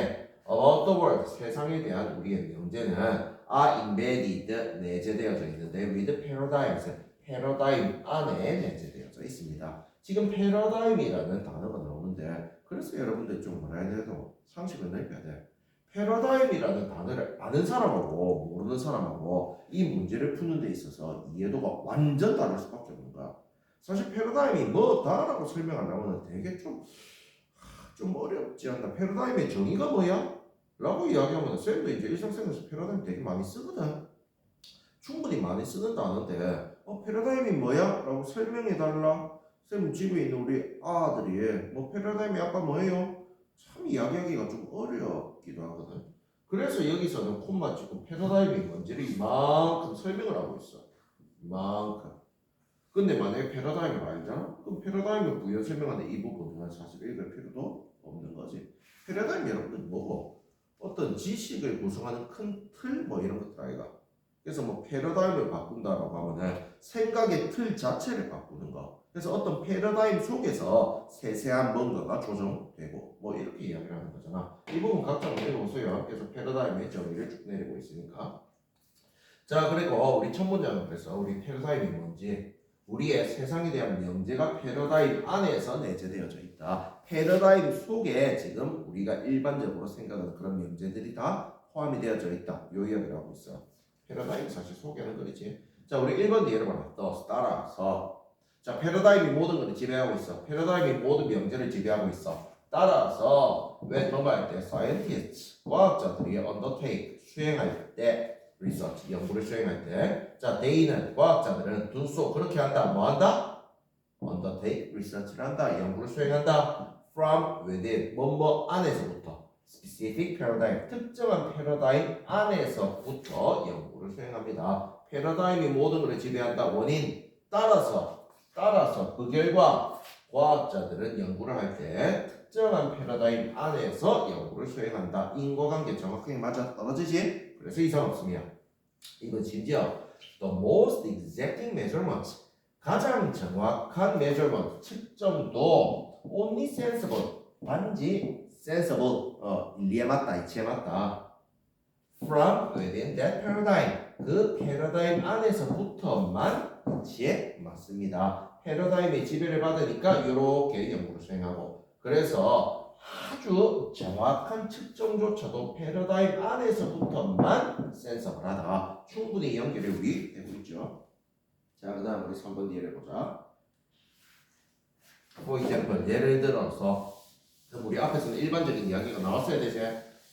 about the world, 세상에 대한 우리의 명제는 are embedded, 내재되어져 있는데 with paradigms, 패러다임 안에 내재되어져 있습니다. 지금 패러다임이라는 단어가 나오는데 그래서 여러분들 좀 알아야 돼도 상식을 넓혀야 돼. 패러다임이라는 단어를 아는 사람하고 모르는 사람하고 이 문제를 푸는 데 있어서 이해도가 완전 다를 수밖에 없는 거야. 사실 패러다임이 뭐다라고 설명하려면 되게 좀 어렵지 않나. 패러다임의 정의가 뭐야? 라고 이야기하면 쌤도 이제 일상생활에서 패러다임 되게 많이 쓰거든. 충분히 많이 쓰는 단어인데 패러다임이 뭐야? 라고 설명해달라. 쌤 집에 있는 우리 아들이 뭐 패러다임이 아까 뭐예요? 참 이야기하기가 좀 어렵기도 하거든. 그래서 여기서는 콤마 찍고 패러다임이 뭔지를 이만큼 설명을 하고 있어. 이만큼. 근데 만약에 패러다임을 알잖아? 그럼 패러다임을 부연 설명하는 이 부분은 사실 읽을 필요도 없는 거지. 패러다임 여러분들 뭐고 어떤 지식을 구성하는 큰 틀 뭐 이런 것들 아이가. 그래서 뭐 패러다임을 바꾼다라고 하면은 생각의 틀 자체를 바꾸는 거. 그래서 어떤 패러다임 속에서 세세한 뭔가가 조정되고 뭐 이렇게 이야기를 하는 거잖아. 이 부분 각자 내려보세요. 그래서 패러다임의 정의를 쭉 내리고 있으니까. 자, 그리고 우리 첫 문장은 그래서 우리 패러다임이 뭔지, 우리의 세상에 대한 명제가 패러다임 안에서 내재되어져 있다. 패러다임 속에 지금 우리가 일반적으로 생각하는 그런 명제들이 다 포함이 되어져 있다. 요 이야기를 하고 있어. 패러다임 사실 속에는 그렇지. 자, 우리 1번 뒤에를 봐라. 따라서. 자, 패러다임이 모든 것을 지배하고 있어. 패러다임이 모든 명제를 지배하고 있어. 따라서 왜 그런 거 할 때 scientists, 과학자들이 undertake, 수행할 때 research, 연구를 수행할 때, 자, they는 과학자들은 do so, 그렇게 한다. 뭐 한다? undertake, research를 한다. 연구를 수행한다. from within, 뭐뭐 안에서부터. specific paradigm, 특정한 패러다임 안에서부터 연구를 수행합니다. 패러다임이 모든 것을 지배한다. 원인, 따라서 그 결과 과학자들은 연구를 할 때 특정한 패러다임 안에서 연구를 수행한다. 인과관계 정확하게 맞아 떨어지지? 그래서 이상 없으며 이건 심지어 the most exacting measurements, 가장 정확한 measurement, 측정도 only sensible, 단지 sensible, 일리에 맞다, 이치에 맞다. from within that paradigm, 그 패러다임 안에서부터만 이치에 맞습니다. 패러다임의 지배를 받으니까 이렇게 연구를 수행하고, 그래서 아주 정확한 측정조차도 패러다임 안에서부터만 센서블하다. 충분히 연결이 되고 있죠. 자, 그 다음 우리 3번 뒤를 보자. For example, 예를 들어서 우리 앞에서는 일반적인 이야기가 나왔어야 되지.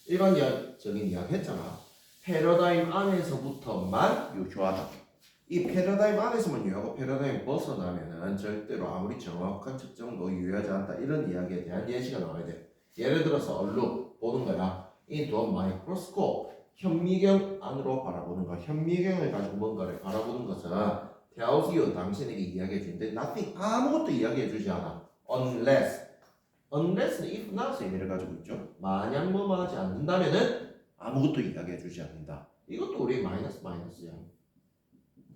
일반적인 이야기 했잖아. 패러다임 안에서부터만 유효하다. 이 패러다임 안에서만 유효하고 패러다임 벗어나면은 절대로 아무리 정확한 측정도 유효하지 않다. 이런 이야기에 대한 예시가 나와야 돼. 예를 들어서 얼룩 보는 거야. into a microscope, 현미경 안으로 바라보는 거. 현미경을 가지고 뭔가를 바라보는 것은 tells you, 당신에게 이야기해 주는데 nothing, 아무것도 이야기해 주지 않아. unless는 if not 의미를 가지고 있죠. 만약 뭐뭐 하지 않는다면은 아무것도 이야기해 주지 않는다. 이것도 우리 마이너스야.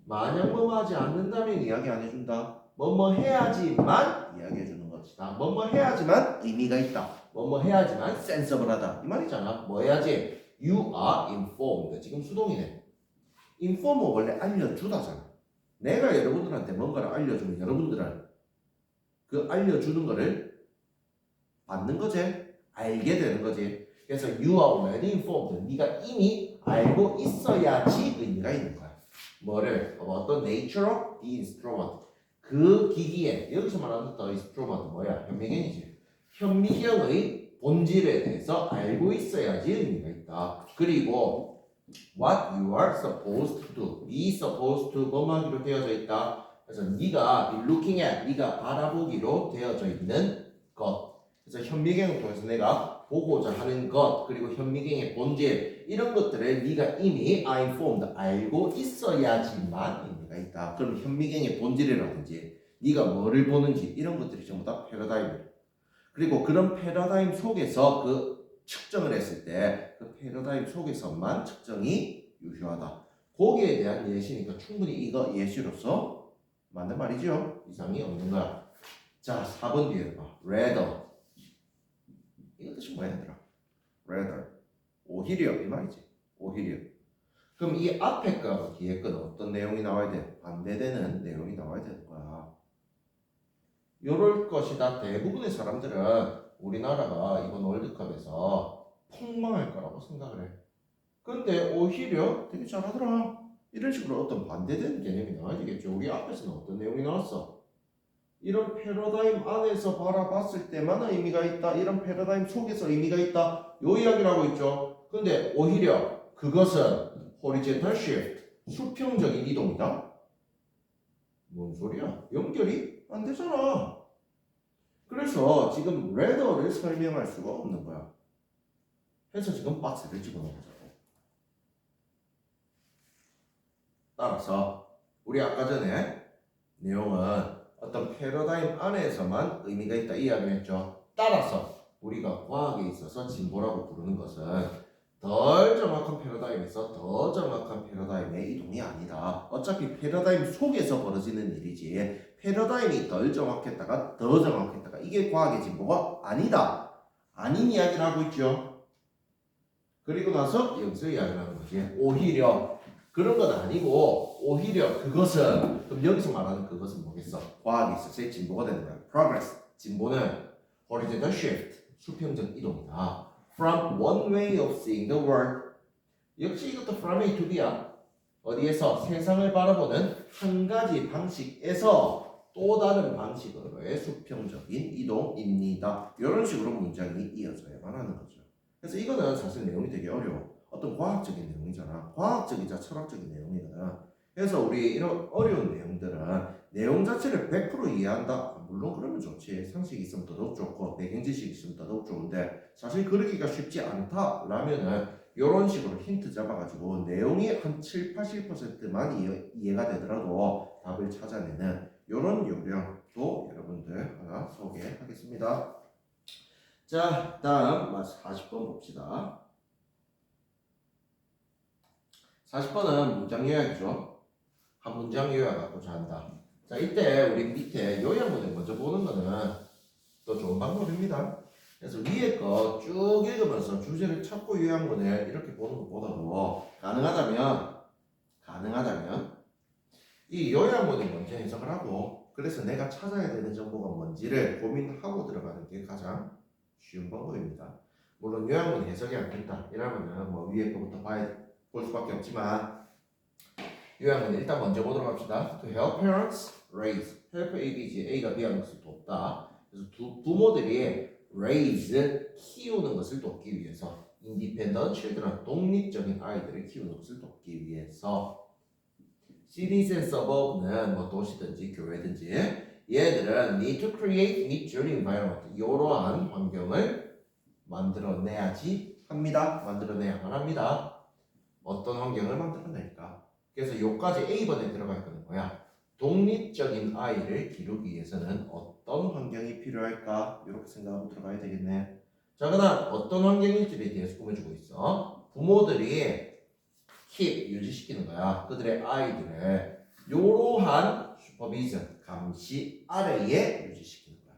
만약 뭐뭐 하지 않는다면 이야기 안 해준다. 뭐뭐 해야지만 이야기해 주는 것이다. 뭐뭐 해야지만 의미가 있다. 뭐뭐 해야지만 sensible하다. 이 말이잖아. 뭐 해야지? You are informed. 지금 수동이네. inform은 원래 알려주다잖아. 내가 여러분들한테 뭔가를 알려주면 여러분들은 그 알려주는 거를 받는 거지. 알게 되는 거지. 그래서 you are already informed. 네가 이미 알고 있어야지 의미가 있는 거야. 뭐를? 어떤 nature of the instrument. 그 기기에, 여기서 말하는 the instrument 뭐야? 현미경이지. 현미경의 본질에 대해서 알고 있어야지 의미가 있다. 그리고 what you are supposed to do, be supposed to 뭐뭐 하기로 되어져 있다. 그래서 네가 be looking at, 네가 바라보기로 되어져 있는 것. 그래서 현미경을 통해서 내가 보고자 하는 것, 그리고 현미경의 본질, 이런 것들을 네가 이미 are informed, 알고 있어야지만 의미가 있다. 그럼 현미경의 본질이라든지 네가 뭐를 보는지 이런 것들이 전부 다 패러다임이에요. 그리고 그런 패러다임 속에서 그 측정을 했을 때 그 패러다임 속에서만 측정이 유효하다. 거기에 대한 예시니까 충분히 이거 예시로서 맞는 말이죠. 이상이 없는 거야. 자, 4번 뒤에 봐. rather. 이거 뜻이 뭐야 얘들아? rather. 오히려 이 말이지. 오히려. 그럼 이 앞에 거하고 뒤에 거는 어떤 내용이 나와야 돼? 반대되는 내용이 나와야 되는 거야. 요럴 것이다. 대부분의 사람들은 우리나라가 이번 월드컵에서 폭망할 거라고 생각을 해. 근데 오히려 되게 잘하더라. 이런 식으로 어떤 반대되는 개념이 나와야 되겠죠. 우리 앞에서는 어떤 내용이 나왔어? 이런 패러다임 안에서 바라봤을 때만 의미가 있다. 이런 패러다임 속에서 의미가 있다. 요 이야기를 하고 있죠. 근데 오히려 그것은 horizontal shift, 수평적인 이동이다. 뭔 소리야? 연결이 안 되잖아. 그래서 지금 rather를 설명할 수가 없는 거야. 해서 지금 박스를 집어넣어보자고. 따라서 우리 아까 전에 내용은 어떤 패러다임 안에서만 의미가 있다 이 이야기를 했죠. 따라서 우리가 과학에 있어서 진보라고 부르는 것은 덜 정확한 패러다임에서 더 정확한 패러다임의 이동이 아니다. 어차피 패러다임 속에서 벌어지는 일이지 패러다임이 덜 정확했다가 더 정확했다가 이게 과학의 진보가 아니다. 아닌 이야기를 하고 있죠. 그리고 나서 여기서 이야기를 하는 거지. 오히려 그런 건 아니고 오히려 그것은 그럼 여기서 말하는 그것은 뭐겠어? 과학에 있어서의 진보가 되는 거야. Progress. 진보는 horizontal shift. 수평적 이동이다. From one way of seeing the world. 역시 이것도 from A to B야. 어디에서? 세상을 바라보는 한 가지 방식에서 또 다른 방식으로의 수평적인 이동입니다. 이런 식으로 문장이 이어져야만 하는 거죠. 그래서 이거는 사실 내용이 되게 어려워. 어떤 과학적인 내용이잖아. 과학적이자 철학적인 내용이거든. 그래서 우리 이런 어려운 내용들은 내용 자체를 100% 이해한다. 물론 그러면 좋지. 상식이 있으면 더더욱 좋고 배경 지식이 있으면 더더욱 좋은데 사실 그러기가 쉽지 않다라면은 이런 식으로 힌트 잡아가지고 내용이 한 7, 80%만 이해가 되더라도 답을 찾아내는 이런 요령도 여러분들 하나 소개하겠습니다. 자, 다음 40번 봅시다. 40번은 문장 요약이죠. 한 문장 요약하고자 한다. 자, 이때 우리 밑에 요약문을 먼저 보는 거는 또 좋은 방법입니다. 그래서 위에 거 쭉 읽으면서 주제를 찾고 요약문을 이렇게 보는 것보다도 가능하다면 이 요약문을 먼저 해석을 하고 그래서 내가 찾아야 되는 정보가 뭔지를 고민하고 들어가는 게 가장 쉬운 방법입니다. 물론 요약문 해석이 안 된다 이러면은 뭐 위에 거부터 볼 수밖에 없지만 요약문 일단 먼저 보도록 합시다. To help parents raise help ABG A가 B하는 것을 돕다. 그래서 부모들이 raise 키우는 것을 돕기 위해서 independent children 독립적인 아이들을 키우는 것을 돕기 위해서 cities and suburb는 뭐 도시든지 교회든지 얘들은 need to create mixed environment 이러한 환경을 만들어내야지 합니다. 만들어내야만 합니다. 어떤 환경을 만들어낼까? 그래서 요까지 A번에 들어가 있는 거야. 독립적인 아이를 기르기 위해서는 어떤 환경이 필요할까? 이렇게 생각하고 들어가야 되겠네. 자, 그다음 어떤 환경일지에 대해서 꾸며주고 있어. 부모들이 keep 유지시키는 거야. 그들의 아이들을 이러한 슈퍼비전 감시 아래에 유지시키는 거야.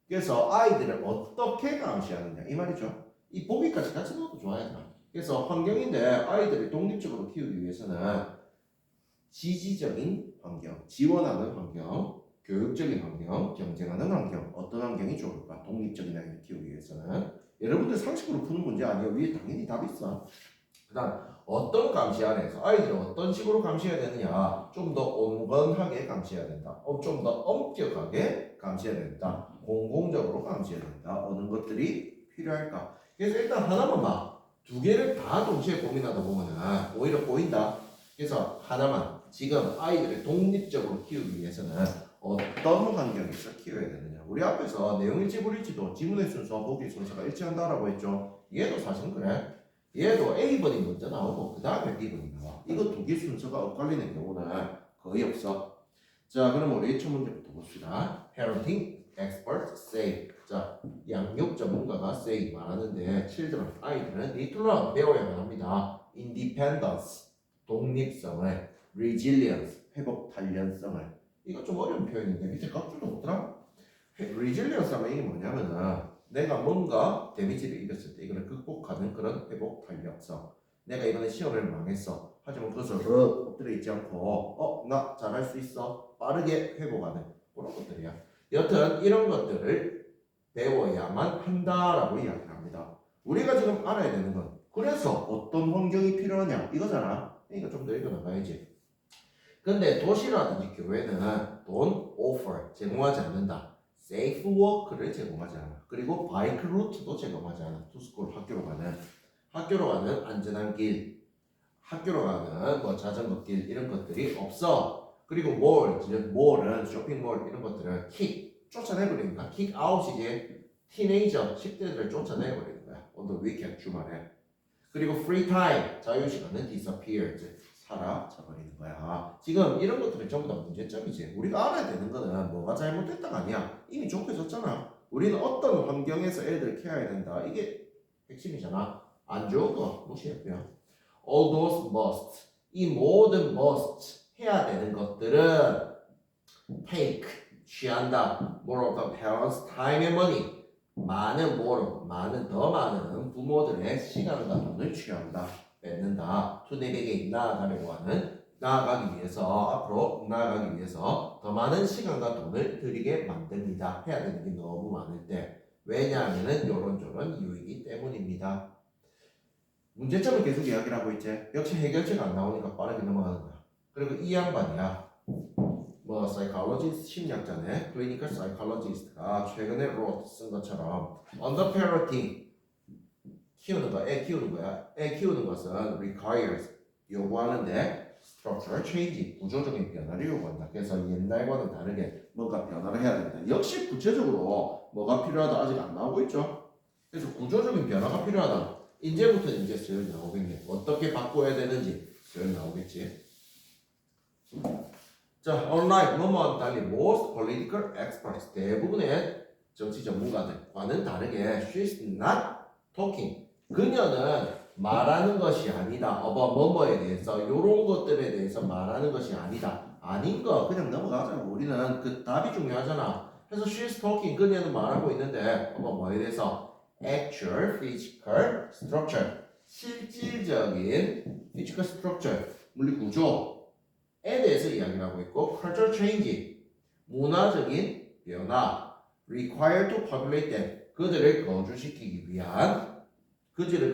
그래서 아이들을 어떻게 감시하느냐 이 말이죠. 이 보기까지 같이 넣어도 좋아요. 그래서 환경인데 아이들을 독립적으로 키우기 위해서는 지지적인 환경, 지원하는 환경, 교육적인 환경, 경쟁하는 환경, 어떤 환경이 좋을까? 독립적인 아이를 키우기 위해서는 여러분들 상식으로 푸는 문제 아니에요. 위에 당연히 답이 있어. 그 다음 어떤 감시 아래에서 아이들을 어떤 식으로 감시해야 되느냐 좀 더 온건하게 감시해야 된다. 좀 더 엄격하게 감시해야 된다. 공공적으로 감시해야 된다. 어느 것들이 필요할까? 그래서 일단 하나만 봐. 두 개를 다 동시에 고민하다 보면은 오히려 보인다. 그래서 하나만 지금 아이들을 독립적으로 키우기 위해서는 어떤 환경에서 키워야 되느냐. 우리 앞에서 내용일치 불일치도 지문의 순서, 보기 순서가 일치한다라고 했죠. 얘도 사실 그래. 얘도 A번이 먼저 나오고 그 다음에 B번이 나와. 이거 두 개 순서가 엇갈리는 경우는 거의 없어. 자, 그럼 우리 첫 문제부터 봅시다. Parenting expert say. 자, 양육 전문가가 say 말하는데 children, 아이들은 need to learn, 배워야만 합니다. Independence, 독립성을, resilience, 회복 단련성을. 이거 좀 어려운 표현인데 밑에 깍줄도 없더라? resilience 하면 이게 뭐냐면은 내가 뭔가 데미지를 입었을 때 이걸 극복하는 그런 회복 탄력성. 내가 이번에 시험을 망했어. 하지만 그것을 엎드려 있지 않고 나 잘할 수 있어. 빠르게 회복하는 그런 것들이야. 여튼 이런 것들을 배워야만 한다라고 이야기를 합니다. 우리가 지금 알아야 되는 건 그래서 어떤 환경이 필요하냐 이거잖아. 그러니까 좀 더 읽어나가야지. 근데 도시라든지 교회는 don't offer, 제공하지 않는다. safe walk를 제공하지 않아. 그리고 바이크 루트도 제공하지 않아. to school, 학교로 가는 안전한 길, 학교로 가는 뭐 자전거 길 이런 것들이 없어. 그리고 몰은 쇼핑몰 이런 것들은 쫓아내버리는 거야. 킥 아웃이지. 티네이저 10대들을 쫓아내버리는 거야. on the weekend, 주말에. 그리고 free time, 자유시간은 disappears, 사라져버리는 거야. 지금 이런 것들이 전부 다 문제점이지. 우리가 알아야 되는 거는 뭐가 잘못됐다가 아니야. 이미 좁혀졌잖아. 우리는 어떤 환경에서 애들 케어해야 된다. 이게 핵심이잖아. 안 좋은 거 무시했고요. All those must. 이 모든 must 해야 되는 것들은 take 취한다. more of the parents' time and money. 더 많은 부모들의 시간과 돈을 취한다. 뺏는다. to navigate 나아가려고 하는 앞으로 나아가기 위해서 더 많은 시간과 돈을 들이게 만듭니다. 해야 되는 게 너무 많을 때. 왜냐하면은 요런저런 이유이기 때문입니다. 문제점을 계속 이야기를 하고 있지. 역시 해결책 안 나오니까 빠르게 넘어가는 거야. 그리고 이 양반이야. 뭐 psychologist 심리학자네. clinical psychologist가 최근에 wrote 쓴 것처럼 underparenting 키우는 거, 애 키우는 거야. 애 키우는 것은 requires 요구하는데 structural change 구조적인 변화를 요구한다. 그래서 옛날과는 다르게 뭔가 변화를 해야 된다. 역시 구체적으로 뭐가 필요하다 아직 안 나오고 있죠. 그래서 구조적인 변화가 필요하다. 이제부터 이제 슬 나오겠네. 어떻게 바꿔야 되는지 슬 나오겠지. 자, unlike 뭐뭐와는 달리 most political experts 대부분의 정치 전문가들과는 다르게 she's not talking. 그녀는 말하는 것이 아니다. 뭐뭐에 대해서 이런 것들에 대해서 말하는 것이 아니다. 아닌 거 그냥 넘어가자고. 우리는 그 답이 중요하잖아. 그래서 she's talking 그녀는 말하고 있는데 뭐에 대해서 actual physical structure 실질적인 physical structure 물리 구조에 대해서 이야기를 하고 있고 cultural change 문화적인 변화 required to populate them 그들을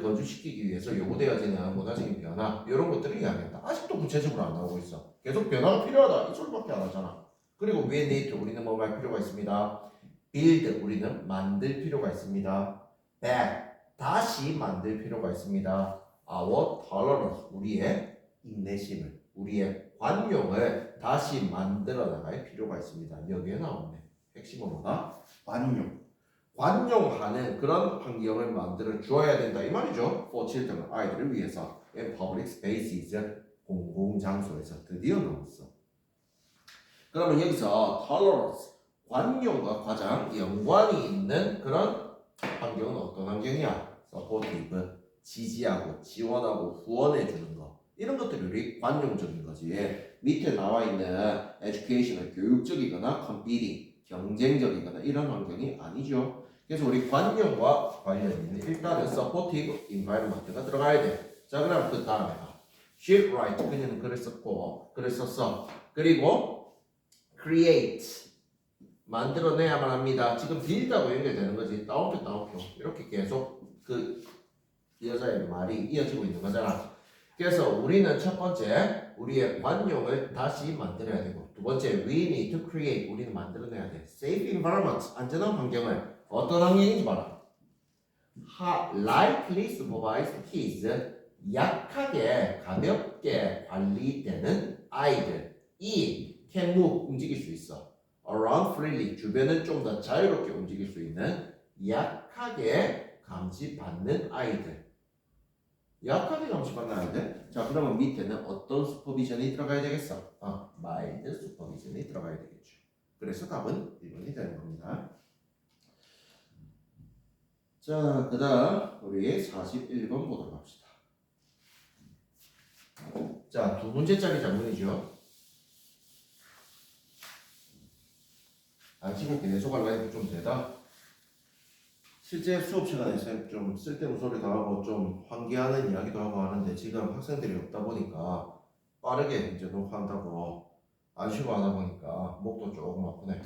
거주시키기 위해서 요구되어지는 문화적인 변화 이런 것들을 이야기한다. 아직도 구체적으로 안 나오고 있어. 계속 변화가 필요하다 이 소리밖에 안 하잖아. 그리고 we need 우리는 뭐 할 필요가 있습니다. build 우리는 만들 필요가 있습니다. back 다시 만들 필요가 있습니다. our tolerance 우리의 인내심을 우리의 관용을 다시 만들어 나갈 필요가 있습니다. 여기에 나오네. 핵심은 뭐다? 관용하는 그런 환경을 만들어 주어야 된다 이 말이죠. for children 아이들을 위해서 in public spaces 공공장소에서 드디어 나왔어. 그러면 여기서 tolerance 관용과 가장 연관이 있는 그런 환경은 어떤 환경이야? supportive 지지하고 지원하고 후원해 주는 거 이런 것들이 우리 관용적인 거지. 밑에 나와 있는 educational 교육적이거나 competing 경쟁적이거나 이런 환경이 아니죠. 그래서 우리 관용과 관련 있는 일단은 supportive environment가 들어가야 돼. 자 그럼 그 다음에 she write 그녀는 글을 썼어. 그리고 create 만들어내야만 합니다. 지금 build하고 연결되는 거지. 따옴표 이렇게 계속 그 여자의 말이 이어지고 있는 거잖아. 그래서 우리는 첫 번째 우리의 관용을 다시 만들어야 되고 두 번째 we need to create 우리는 만들어내야 돼. safe environment 안전한 환경을 어떤 환경인지 봐라. lightly supervised kids 약하게 가볍게 관리되는 아이들이 can move 움직일 수 있어. around freely 주변을 좀 더 자유롭게 움직일 수 있는 약하게 감시받는 아이들. 약하게 감시받는 아이들. 자 그러면 밑에는 어떤 슈퍼비전이 들어가야 되겠어? 마일드 슈퍼비전이 들어가야 되겠죠. 그래서 답은 1번이 되는 겁니다. 자 그 다음 우리 41번 보도록 합시다. 자 두 문제짜리 작문이죠. 안 치고 계속 하려니까 좀 되다. 실제 수업 시간에 좀 쓸데없는 소리도 하고 좀 환기하는 이야기도 하고 하는데 지금 학생들이 없다 보니까 빠르게 이제 녹화한다고 안 쉬고 하다 보니까 목도 조금 아프네.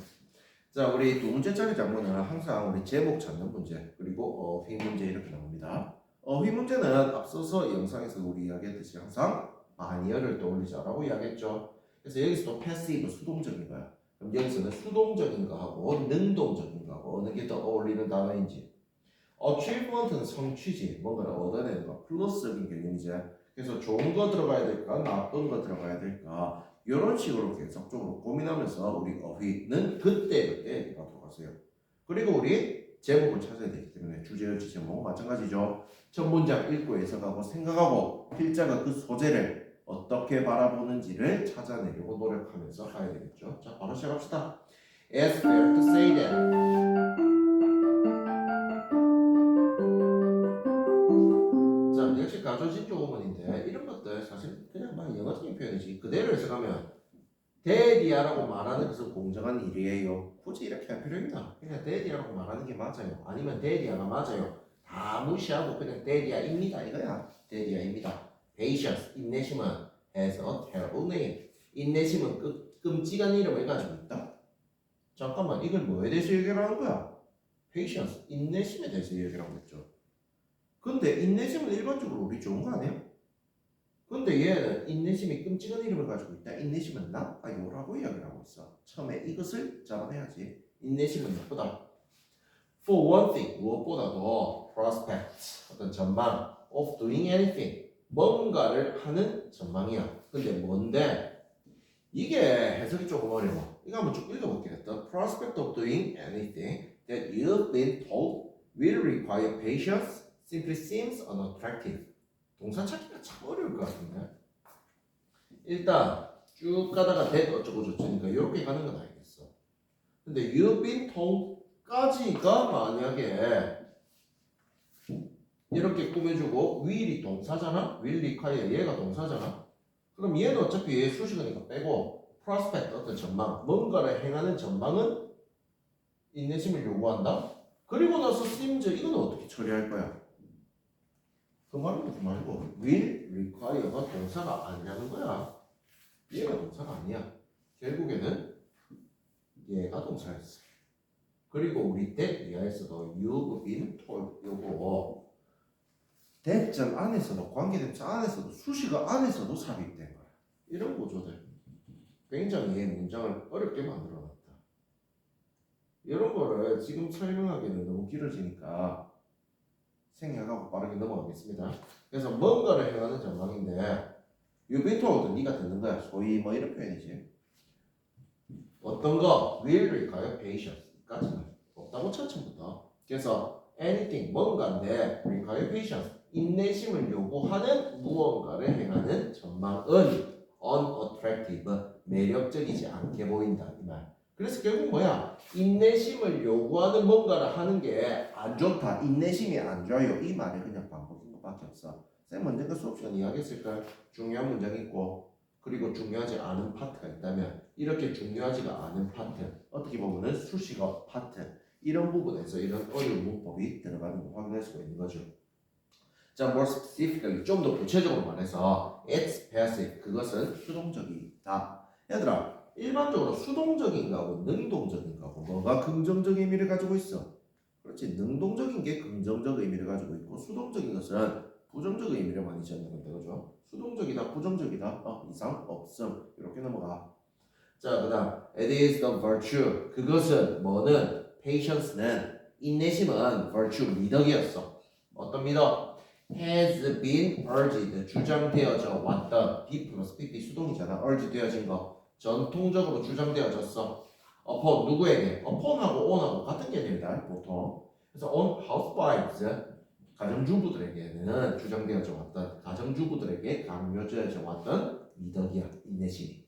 자 우리 두 문제짜리 작문은 항상 우리 제목 찾는 문제 그리고 어휘 문제 이렇게 나옵니다. 어휘 문제는 앞서서 영상에서 우리 이야기했듯이 항상 마니어를 떠올리자라고 이야기했죠. 그래서 여기서도 패시브 수동적인 거야. 그럼 여기서는 수동적인 거하고 능동적인 거하고 어느 게 더 어울리는 단어인지. achievement는 성취지, 뭔가를 얻어내는 거, 플러스적인 개념이지. 그래서 좋은 거 들어가야 될까, 나쁜 거 들어가야 될까, 이런 식으로 계속적으로 고민하면서 우리 어휘는 그때 가도록 하세요. 그리고 우리 제목을 찾아야 되기 때문에 주제열지 제목 마찬가지죠. 첫 문장 읽고 해석하고 생각하고 필자가 그 소재를 어떻게 바라보는지를 찾아내려고 노력하면서 가야 되겠죠. 자, 바로 시작합시다. It's fair to say that 해석하면 데디아라고 말하는 것은 공정한 일이에요. 굳이 이렇게 할 필요 있나? 그냥 데디아라고 말하는 게 맞아요. 아니면 데디아가 맞아요. 다 무시하고 그냥 데디아입니다 이거야. 데디아입니다. Patience, 인내심은 has a terrible name. 인내심은 끔찍한 이름을 가지고 있다. 잠깐만, 이걸 뭐에 대해서 얘기를 하는 거야? Patience, 인내심에 대해서 얘기를 하고 있죠. 근데 인내심은 일반적으로 우리 좋은 거 아니야? 근데 얘는 인내심이 끔찍한 이름을 가지고 있다. 인내심은 나빠요라고 이야기를 하고 있어. 처음에 이것을 잡아내야지. 인내심은 나쁘다. For one thing, 무엇보다도 prospect, 어떤 전망 of doing anything, 뭔가를 하는 전망이야. 근데 뭔데? 이게 해석이 조금 어려워. 이거 한번 쭉 읽어볼게요. The prospect of doing anything that you've been told will require patience simply seems unattractive. 동사 찾기가 참 어려울 것 같은데. 일단 쭉 가다가 that 어쩌고 저쩌니까 이렇게 가는 건 알겠어. 근데 you've been told까지가 만약에 이렇게 꾸며주고 will이 동사잖아? will require 얘가 동사잖아? 그럼 얘는 어차피 얘 수식어니까 빼고 prospect 어떤 전망, 뭔가를 행하는 전망은 인내심을 요구한다? 그리고 나서 seems 이건 어떻게 처리할 거야? 그 말고 will require가 동사가 아니라는 거야. 얘가 동사가 아니야. 결국에는 얘가 동사였어. 그리고 우리 that 이하에서도 you've been told 요거 대점 안에서도 관계대명사 안에서도 수식어 안에서도 삽입된 거야. 이런 구조들 굉장히 이 문장을 어렵게 만들어놨다. 이런 거를 지금 설명하기는 너무 길어지니까 생략하고 빠르게 넘어가겠습니다. 그래서 뭔가를 행하는 전망인데 you've been told 네가 듣는 거야. 소위 뭐 이런 표현이지. 어떤 거 will require patience까지는 없다고 첫 처음부터. 그래서 anything 뭔가인데 require patience 인내심을 요구하는 무언가를 행하는 전망은 unattractive 매력적이지 않게 보인다 이 말. 그래서 결국 뭐야? 인내심을 요구하는 뭔가를 하는 게 안 좋다. 인내심이 안 좋아요. 이 말에 그냥 반복인 것밖에 없어. 쌤 언젠가 수업 시간에 이야기했을까? 중요한 문장이 있고 그리고 중요하지 않은 파트가 있다면 이렇게 중요하지가 않은 파트 어떻게 보면은 수식어 파트 이런 부분에서 이런 어려운 문법이 들어가는 걸 확인할 수가 있는 거죠. 자, more specifically 좀 더 구체적으로 말해서 it's passive 그것은 수동적이다. 얘들아 일반적으로 수동적인 거하고 능동적인 거하고 뭐가 긍정적 의미를 가지고 있어? 그렇지 능동적인 게 긍정적 의미를 가지고 있고 수동적인 것은 부정적 의미를 많이 지었는 건데 그죠? 수동적이다 부정적이다 이상 없음 이렇게 넘어가. 자 그다음 it is the virtue 그것은 뭐는 patience는 인내심은 virtue 미덕이었어. 어떤 미덕? has been urged 주장되어져 왔던 B 플러스 PP 수동이잖아. urge 되어진 거 전통적으로 주장되어졌어. upon 누구에게? upon하고 on하고 같은 개념이다 보통. 그래서 on housewives 가정주부들에게는 주장되어져 왔던 가정주부들에게 강요되어져 왔던 미덕이야 인내심이.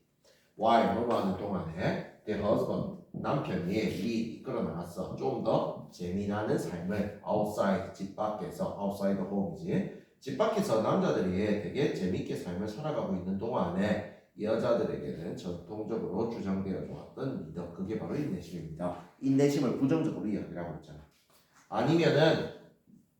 while 뭐하는 동안에 the husband 남편이 이끌어 나갔어. 좀 더 재미나는 삶을 outside 집 밖에서 outside home이지 집 밖에서 남자들이 되게 재밌게 삶을 살아가고 있는 동안에 여자들에게는 전통적으로 주장되어져 왔던 미덕 그게 바로 인내심입니다. 인내심을 부정적으로 이야기를 하고 있잖아. 아니면은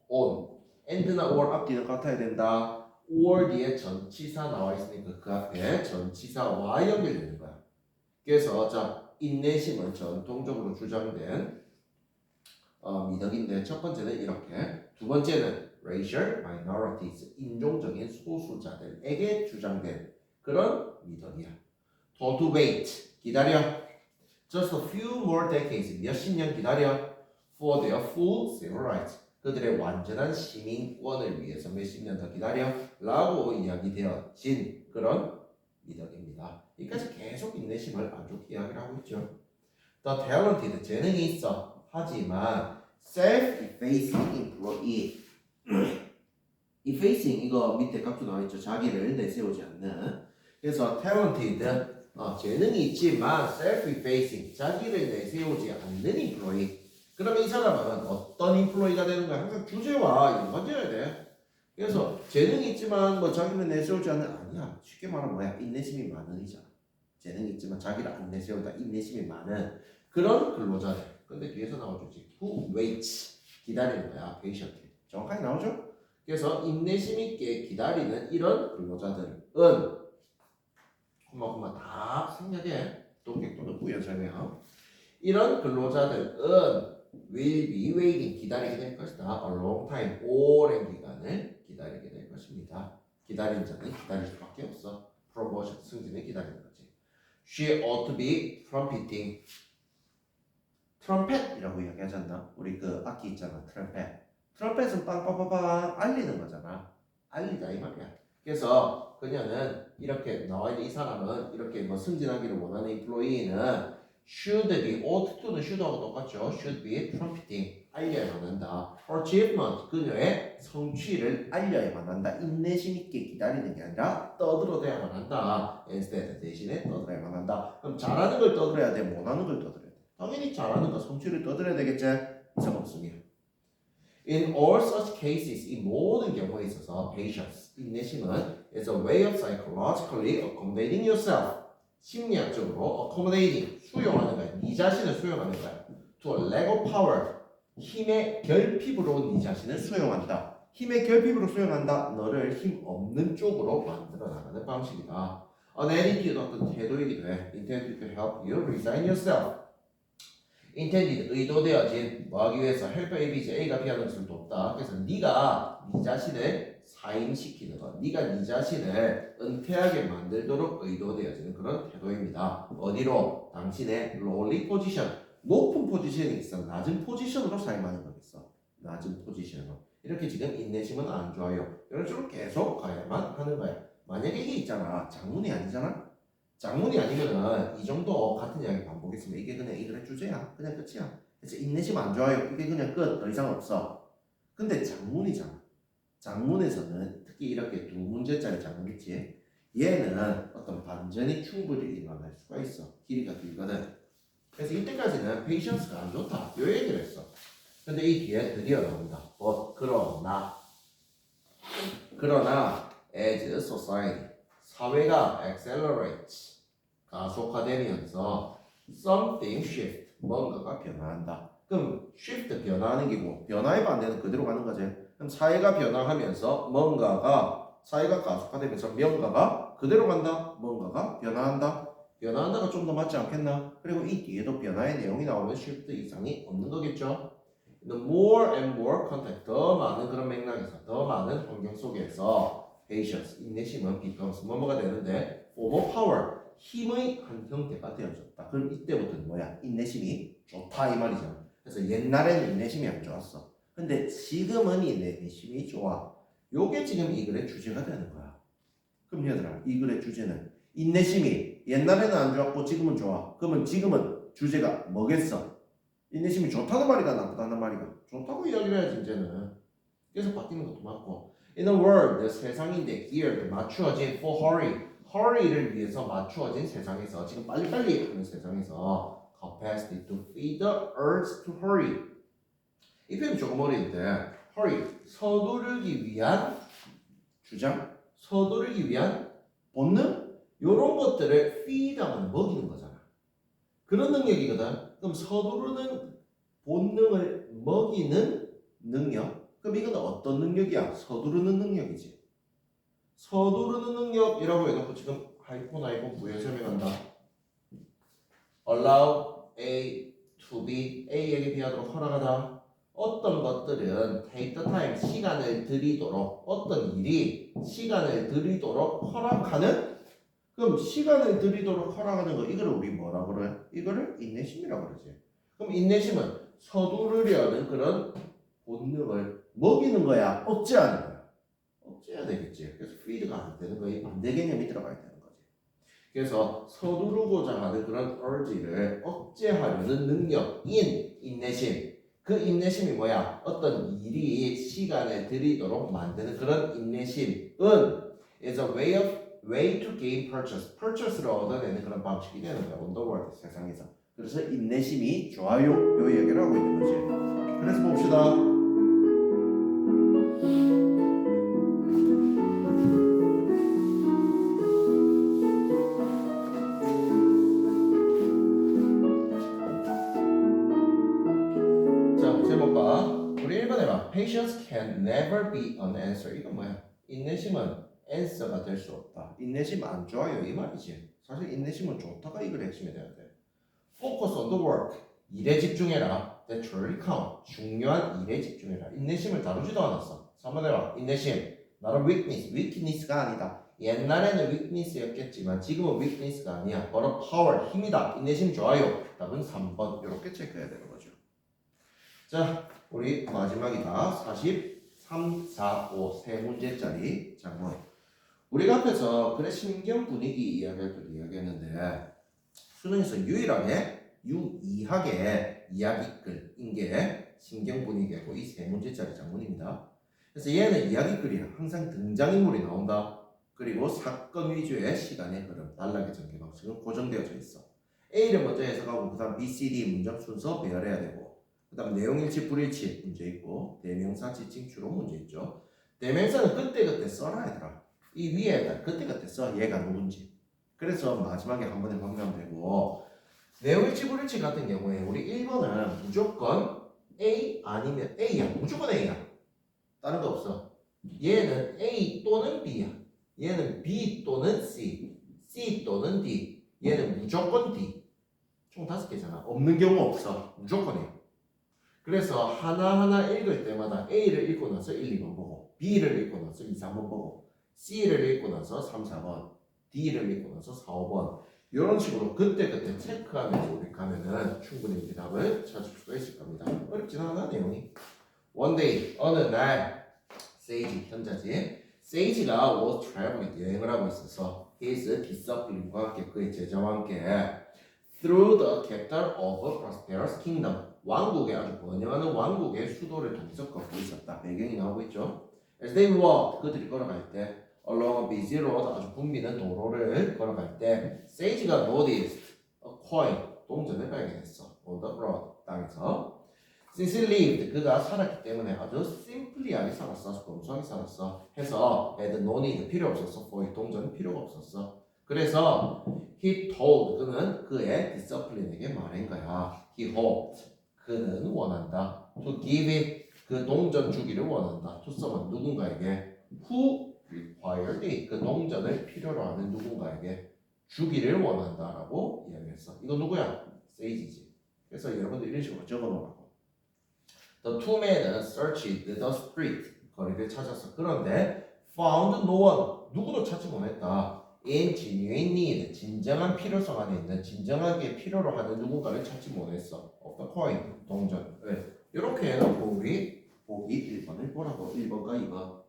on and나 or 앞뒤는 같아야 된다. or 뒤에 전치사 나와 있으니까 그 앞에 전치사와 연결되는 거야. 그래서 자 인내심은 전통적으로 주장된 미덕인데 첫 번째는 이렇게 두 번째는 racial minorities 인종적인 소수자들에게 주장된 그런 미덕이야. to wait 기다려 just a few more decades 몇십 년 기다려 for their full civil rights 그들의 완전한 시민권을 위해서 몇십 년 더 기다려 라고 이야기되어진 그런 미덕입니다. 여기까지 계속 인내심을 안 좋게 이야기를 하고 있죠. The talented 재능이 있어 하지만 self-effacing employee effacing 이거 밑에 값도 나와 있죠. 자기를 내세우지 않는. 그래서 talented 재능이 있지만 self-effacing 자기를 내세우지 않는 employee. 그러면 이 사람은 어떤 employee가 되는 거야? 항상 주제와 연관되어야 돼. 그래서 재능이 있지만 뭐 자기는 내세우지 않는 아니야. 쉽게 말하면 뭐야? 인내심이 많은 이잖아. 재능이 있지만 자기를 안 내세운다. 인내심이 많은 그런 근로자들. 근데 뒤에서 나와주지. who waits. 기다리는 거야. patient. 정확하게 나오죠? 그래서 인내심 있게 기다리는 이런 근로자들은 고마고마 다 생략해. 또는 부여정해요. 이런 근로자들은 will be waiting. 기다리게 될 것이다. a long time. 오랜 기간을 기다리게 될 것입니다. 기다린 자는 기다릴 수밖에 없어. promotion. 승진을 기다리는 거지. She ought to be trumpeting. 트럼펫이라고 이야기하지 않나? 우리 그 악기 있잖아. 트럼펫은 빵빵빵빵 알리는 거잖아. 알리다 이 말이야. 그래서 그녀는 이렇게 나와 있는 이 사람은 이렇게 뭐 승진하기를 원하는 employee는 should be, ought to는 should하고 똑같죠. should be trumpeting. 알려야만 한다. achievement. 그녀의 성취를 알려야만 한다. 인내심 있게 기다리는 게 아니라 떠들어대야만 한다. instead 대신에 떠들어야만 한다. 그럼 잘하는 걸 떠들어야 돼? 못하는 걸 떠들어야 돼? 당연히 잘하는 거 성취를 떠들어야 되겠지? 이상 없습니다. In all such cases, 이 모든 경우에 있어서 patience, 인내심은 is a way of psychologically accommodating yourself. 심리학적으로 accommodating, 수용하는 거야. 네 자신을 수용하는 거야. To a lack of power, 힘의 결핍으로 네 자신을 수용한다. 힘의 결핍으로 수용한다. 너를 힘 없는 쪽으로 만들어 나가는 방식이다. An attitude, 어떤 태도이기도 해. Intended to help you resign yourself. intended, 의도되어진 뭐하기 위해서 help A, B, A가 B하는 것을 돕다. 그래서 네가 네 자신을 사임시키는 것, 네가 네 자신을 은퇴하게 만들도록 의도되어지는 그런 태도입니다. 어디로? 당신의 lowly position, 높은 포지션이 있어. 낮은 포지션으로 사임하는 거겠어. 낮은 포지션으로. 이렇게 지금 인내심은 안 좋아요. 이런 식으로 계속 가야만 하는 거야. 만약에 이게 있잖아. 장문이 아니잖아. 장문이 아니면은 이 정도 같은 이야기 반복했으면 이게 그냥 이 글의 주제야. 그냥 끝이야. 그래서 인내심 안 좋아요. 이게 그냥 끝. 더 이상 없어. 근데 장문이잖아. 장문에서는 특히 이렇게 두 문제짜리 장문 있지. 얘는 어떤 반전이 충분히 일어날 수가 있어. 길이가 길거든. 그래서 이때까지는 페이션스가 안 좋다. 요 얘기를 했어. 근데 이 뒤에 드디어 나온다. 그러나 as society 사회가 accelerates 가속화되면서 something shift 뭔가가 변화한다. 그럼 shift 변화하는 게고 변화의 반대는 그대로 가는 거지. 그럼 사회가 변화하면서 사회가 가속화되면서 뭔가가 그대로 간다. 뭔가가 변화한다. 변화한다가 좀 더 맞지 않겠나? 그리고 이 뒤에도 변화의 내용이 나오면 shift 이상이 없는 거겠죠. The more and more context 더 많은 그런 맥락에서 더 많은 환경 속에서 patience, 인내심은 becomes 뭐뭐가 되는데 form of power, 힘의 한 형태가 되어졌다. 그럼 이때부터는 뭐야? 인내심이 좋다 이 말이잖아. 그래서 옛날에는 인내심이 안 좋았어. 근데 지금은 인내심이 좋아. 요게 지금 이 글의 주제가 되는 거야. 그럼 얘들아, 이 글의 주제는 인내심이 옛날에는 안 좋았고 지금은 좋아. 그러면 지금은 주제가 뭐겠어? 인내심이 좋다는 말이가 나쁘다는 말이가? 좋다고 이야기를 해야지 이제는. 그래서 바뀌는 것도 맞고. In a world, 세상인데 geared, 맞추어진 for hurry를 위해서 맞추어진 세상에서 지금 빨리빨리 하는 세상에서 capacity to feed the urge to hurry. 이 표현이 조금 어려운데 hurry, 서두르기 위한 주장, 서두르기 위한 본능 이런 것들을 feed 하면 먹이는 거잖아. 그런 능력이거든. 그럼 서두르는 본능을 먹이는 능력. 그럼 이건 어떤 능력이야? 서두르는 능력이지. 서두르는 능력이라고 해놓고 지금 하이폰 부여 설명한다. Allow A to be A에게 비하도록 허락하다. 어떤 것들은 take the time 시간을 들이도록 어떤 일이 시간을 들이도록 허락하는 그럼 시간을 들이도록 허락하는 거 이거를 우리 뭐라 그래? 이거를 인내심이라고 그러지. 그럼 인내심은 서두르려는 그런 본능을 먹이는 거야? 억제하는 거야? 억제해야 되겠지. 그래서 feed가 안 되는 거야. 반대 개념이 들어가야 되는 거지. 그래서 서두르고자 하는 그런 urge를 억제하려는 능력인 인내심. 그 인내심이 뭐야? 어떤 일이 시간을 들이도록 만드는 그런 인내심은 is a way to gain purchase를 얻어내는 그런 방식이 되는 거야. on the world, 세상에서. 그래서 인내심이 좋아요. 요 얘기를 하고 있는 거지. 그래서 봅시다. questions can never be an answer. 이건 뭐야? 인내심은 answer가 될 수 없다. 인내심 안 좋아요 이 말이지. 사실 인내심은 좋다가 이걸 핵심이 돼야 돼. Focus on the work. 일에 집중해라. That truly count. 중요한 일에 집중해라. 인내심을 다루지도 않았어. 3번 해봐. 인내심. 나는 weakness가 아니다. 옛날에는 weakness였겠지만 지금은 weakness가 아니야. 바로 power, 힘이다. 인내심 좋아요. 답은 3번. 이렇게 체크해야 되는 거죠. 자, 우리 마지막이다. 43, 4, 5 세 문제짜리 장문. 우리가 앞에서 그래 신경 분위기 이야기할 때도 이야기했는데 수능에서 유일하게 이야기글인 게 신경 분위기고 이 세 문제짜리 장문입니다. 그래서 얘는 이야기글이라 항상 등장인물이 나온다. 그리고 사건 위주의 시간의 흐름, 단락의 전개 방식은 고정되어져 있어. A를 먼저 해석하고 그 다음 B, C, D 문장 순서 배열해야 되고 그 다음 내용일치, 불일치 문제 있고 대명사, 지칭, 추론 문제 있죠. 대명사는 그때그때 써라 얘들아. 이 위에다 그때그때 써. 얘가 누군지. 그래서 마지막에 한 번에 확인하면 되고 내용일치, 불일치 같은 경우에 우리 1번은 무조건 A 아니면 A야. 무조건 A야. 다른 거 없어. 얘는 A 또는 B야. 얘는 B 또는 C, C 또는 D. 얘는 무조건 D. 총 5개잖아. 없는 경우 없어. 무조건이야. 그래서 하나하나 읽을 때마다 A를 읽고 나서 1, 2번 보고 B를 읽고 나서 2, 3번 보고 C를 읽고 나서 3, 4번 D를 읽고 나서 4, 5번 이런 식으로 그때그때 체크하면서 우리 가면은 충분히 우리 답을 찾을 수가 있을 겁니다. 어렵진 않아 내용이. One day 어느 날 세이지 현자지 세이지가 was traveling 여행을 하고 있어서 his discipline과 함께 그의 제자와 함께 through the capital of a prosperous kingdom 왕국의 아주 번영하는 왕국의 수도를 통해서 걷고 있었다. 배경이 나오고 있죠. As they walked 그들이 걸어갈 때 along a busy road 아주 붐비는 도로를 걸어갈 때 세이지가 noticed a coin 동전을 발견했어. on the road 땅에서 Since he lived 그가 살았기 때문에 아주 심플리하게 살았어. 검소하게 살았어. 해서 had no need 필요 없었어. for 이 동전은 필요가 없었어. 그래서 he told 그는 그의 discipline에게 말한 거야. He hoped 그는 원한다. To give it 그 동전 주기를 원한다. To someone 누군가에게 who required it 그 동전을 필요로 하는 누군가에게 주기를 원한다라고 이야기했어. 이거 누구야? 세이지지. 그래서 여러분들 이런 식으로 적어놓으라고. The two men searched the street 거리를 찾았어. 그런데 found no one 누구도 찾지 못했다. In genuine need 진정한 필요성 안에 있는 진정하게 필요로 하는 누군가를 찾지 못했어. of the coin 동전. 네. 이렇게 해놓고 우리 보기 1번을 보라고. 1번과 2번.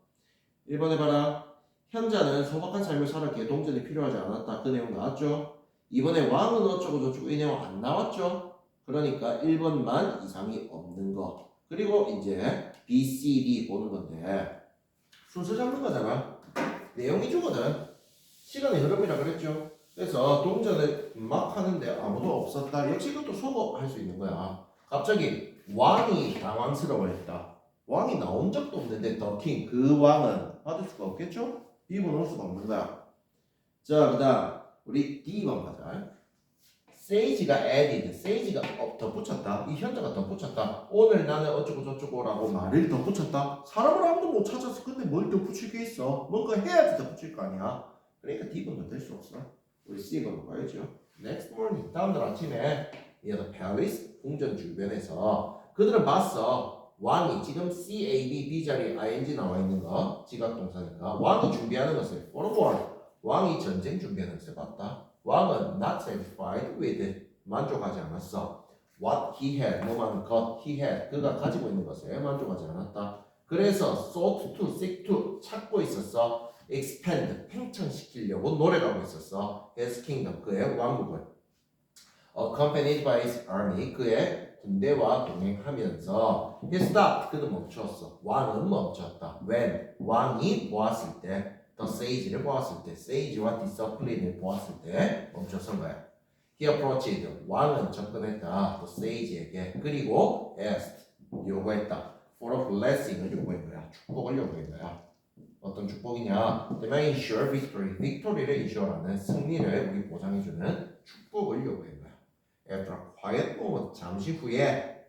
1번 해봐라. 현자는 소박한 삶을 살았기에 동전이 필요하지 않았다. 그 내용 나왔죠? 이번에 왕은 어쩌고 저쩌고 이 내용 안 나왔죠? 그러니까 1번만 이상이 없는 거. 그리고 이제 B, C, D 보는 건데 순서 잡는 거잖아. 내용이 주거든. 시간의 흐름이라 그랬죠. 그래서 동전을 막 하는데 아무도 없었다. 역시 이것도 소거할 수 있는 거야. 갑자기 왕이 당황스러워했다. 왕이 나온 적도 없는데 더 킹, 그 왕은 받을 수가 없겠죠? B번 올 수가 없는 거야. 자, 그 다음 우리 D번 가자. 세이지가 added, 세이지가 덧붙였다. 이 현자가 덧붙였다. 오늘 나는 어쩌고 저쩌고라고 말을 덧붙였다. 사람을 아무도 못 찾아서 근데 뭘 덧붙일 게 있어? 뭔가 해야지 덧붙일 거 아니야. 그러니까 D번도 될 수 없어. 우리 C번 봐야죠. Next morning, 다음날 아침에 the palace, 궁전 주변에서 그들은 봤어. 왕이 지금 C, A, B, B 자리에 ing 나와 있는 거 지각동사니까 왕이 준비하는 것을 for war, 왕이 전쟁 준비하는 것을 봤다. 왕은 not satisfied with 만족하지 않았어. What he had 뭐만 것 he had 그가 가지고 있는 것에 만족하지 않았다. 그래서 sought to seek to 찾고 있었어. expand 팽창시키려고 노력하고 있었어. his kingdom 그의 왕국을 accompanied by his army 그의 군대와 동행하면서 he stopped 그는 멈췄어. 왕은 멈췄다. when 왕이 보았을 때 the sage를 보았을 때 sage와 discipline을 보았을 때 멈춰선 거야. he approached 왕은 접근했다. the sage에게 그리고 asked 요구했다. for a blessing을 요구한 거야. 축복을 요구한 거야. 어떤 축복이냐? 대망 ensure victory. victory를 ensure하는 승리를 우리 보장해주는 축복을 요구한 거야. After a quiet moment 잠시 후에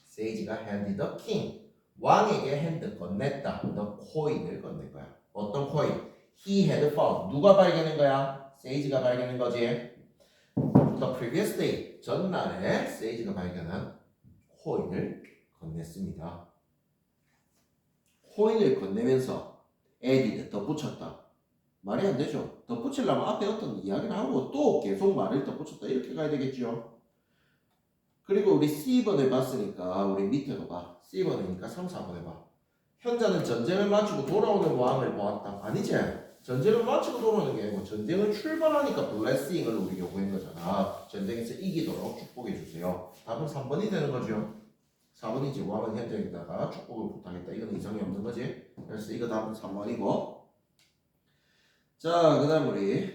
sage가 handed the king 왕에게 핸드 건넸다. 너 코인을 건넨 거야. 어떤 코인? He had found. 누가 발견한 거야? 세이지가 발견한 거지. The previous day. 전날에 세이지가 발견한 코인을 건넸습니다. 코인을 건네면서 added 덧붙였다. 말이 안 되죠. 덧붙이려면 앞에 어떤 이야기를 하고 또 계속 말을 덧붙였다. 이렇게 가야 되겠죠. 그리고 우리 C번을 봤으니까 우리 밑에도 봐. C번이니까 3, 4번 해봐. 현자는 전쟁을 마치고 돌아오는 왕을 보았다. 아니지? 전쟁을 마치고 돌아오는 게 아니고 전쟁을 출발하니까 블레싱을 우리 요구한 거잖아. 전쟁에서 이기도록 축복해 주세요. 답은 3번이 되는 거죠. 4번이지. 왕은 현자에다가 축복을 부탁했다. 이건 이상이 없는 거지. 그래서 이거 답은 3번이고. 자, 그 다음 우리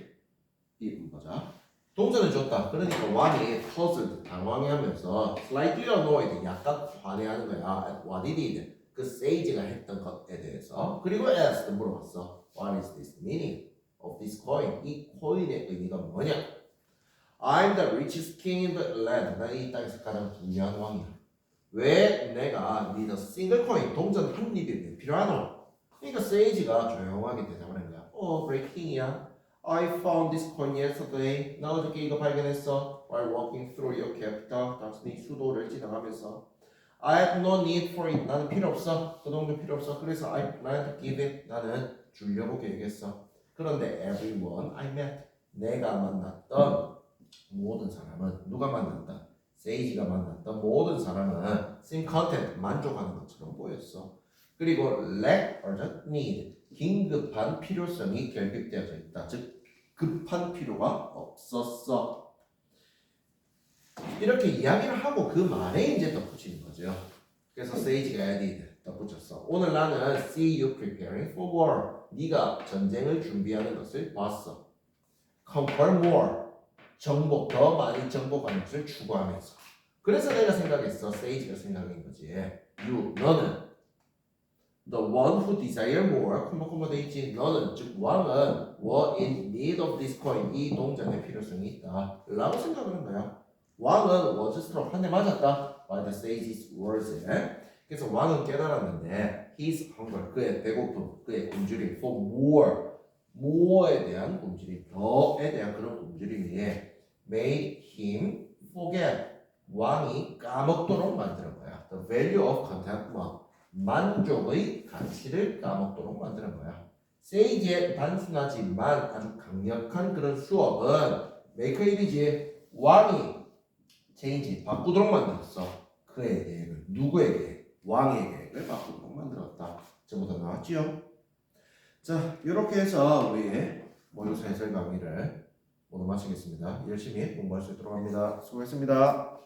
2번 보자. 동전을 줬다. 그러니까 왕이 puzzled, 당황해하면서 slightly annoyed, 약간 화내하는 거야. at what he did. 그 세이지가 했던 것에 대해서. 그리고 asked, 물어봤어. What is this meaning of this coin? 이 코인의 의미가 뭐냐? I'm the richest king in the land. 난 이 땅에서 가장 부유한 왕이야. 왜 내가 need a single coin, 동전 한 입이 왜 필요하노? 그러니까 세이지가 조용하게 대답을 한 거야. great king이야. I found this coin yesterday. 나 어저께 이거 발견했어. While walking through your capital. 당신이 수도를 지나가면서. I have no need for it. 나는 필요 없어. 그 동전 필요 없어. 그래서 I plan to give it. 나는 주려고 계획했어. 그런데 everyone I met. 내가 만났던 모든 사람은 누가 만났다? 세이지가 만났던 모든 사람은 seem content. 만족하는 것처럼 보였어. 그리고 lack urgent need. 긴급한 필요성이 결핍되어져 있다. 즉 급한 필요가 없었어. 이렇게 이야기를 하고 그 말에 이제 덧붙이는 거죠. 그래서 세이지가 added 덧붙였어. 오늘 나는 see you preparing for war. 네가 전쟁을 준비하는 것을 봤어. conquer more. 정복, 더 많이 정복하는 것을 추구하면서. 그래서 내가 생각했어. 세이지가 생각한 거지. you, 너는 the one who desire more, 콤마 돼 있지. 너는 즉 왕은 were in need of this coin. 이 동전의 필요성이 있다. 라고 생각을 한 거야. 왕은 was struck 한 대 맞았다. by the sage's words. 그래서 왕은 깨달았는데 his hunger, 그의 배고픔, 그의 굶주림 for more, more에 대한 굶주림, 더에 대한 그런 굶주림이 made him forget. 왕이 까먹도록 만드는 거야. The value of contentment. 만족의 가치를 까먹도록 만드는 거야. 세이지의 단순하지만 아주 강력한 그런 수업은 메이커 일이지. 왕이 체인지 바꾸도록 만들었어. 그의 계획을. 누구의 계획? 왕의 계획을 바꾸도록 만들었다. 전부 다 나왔지요? 자, 이렇게 해서 우리 모의고사 해설 강의를 모두 마치겠습니다. 열심히 공부할 수 있도록 합니다. 수고했습니다.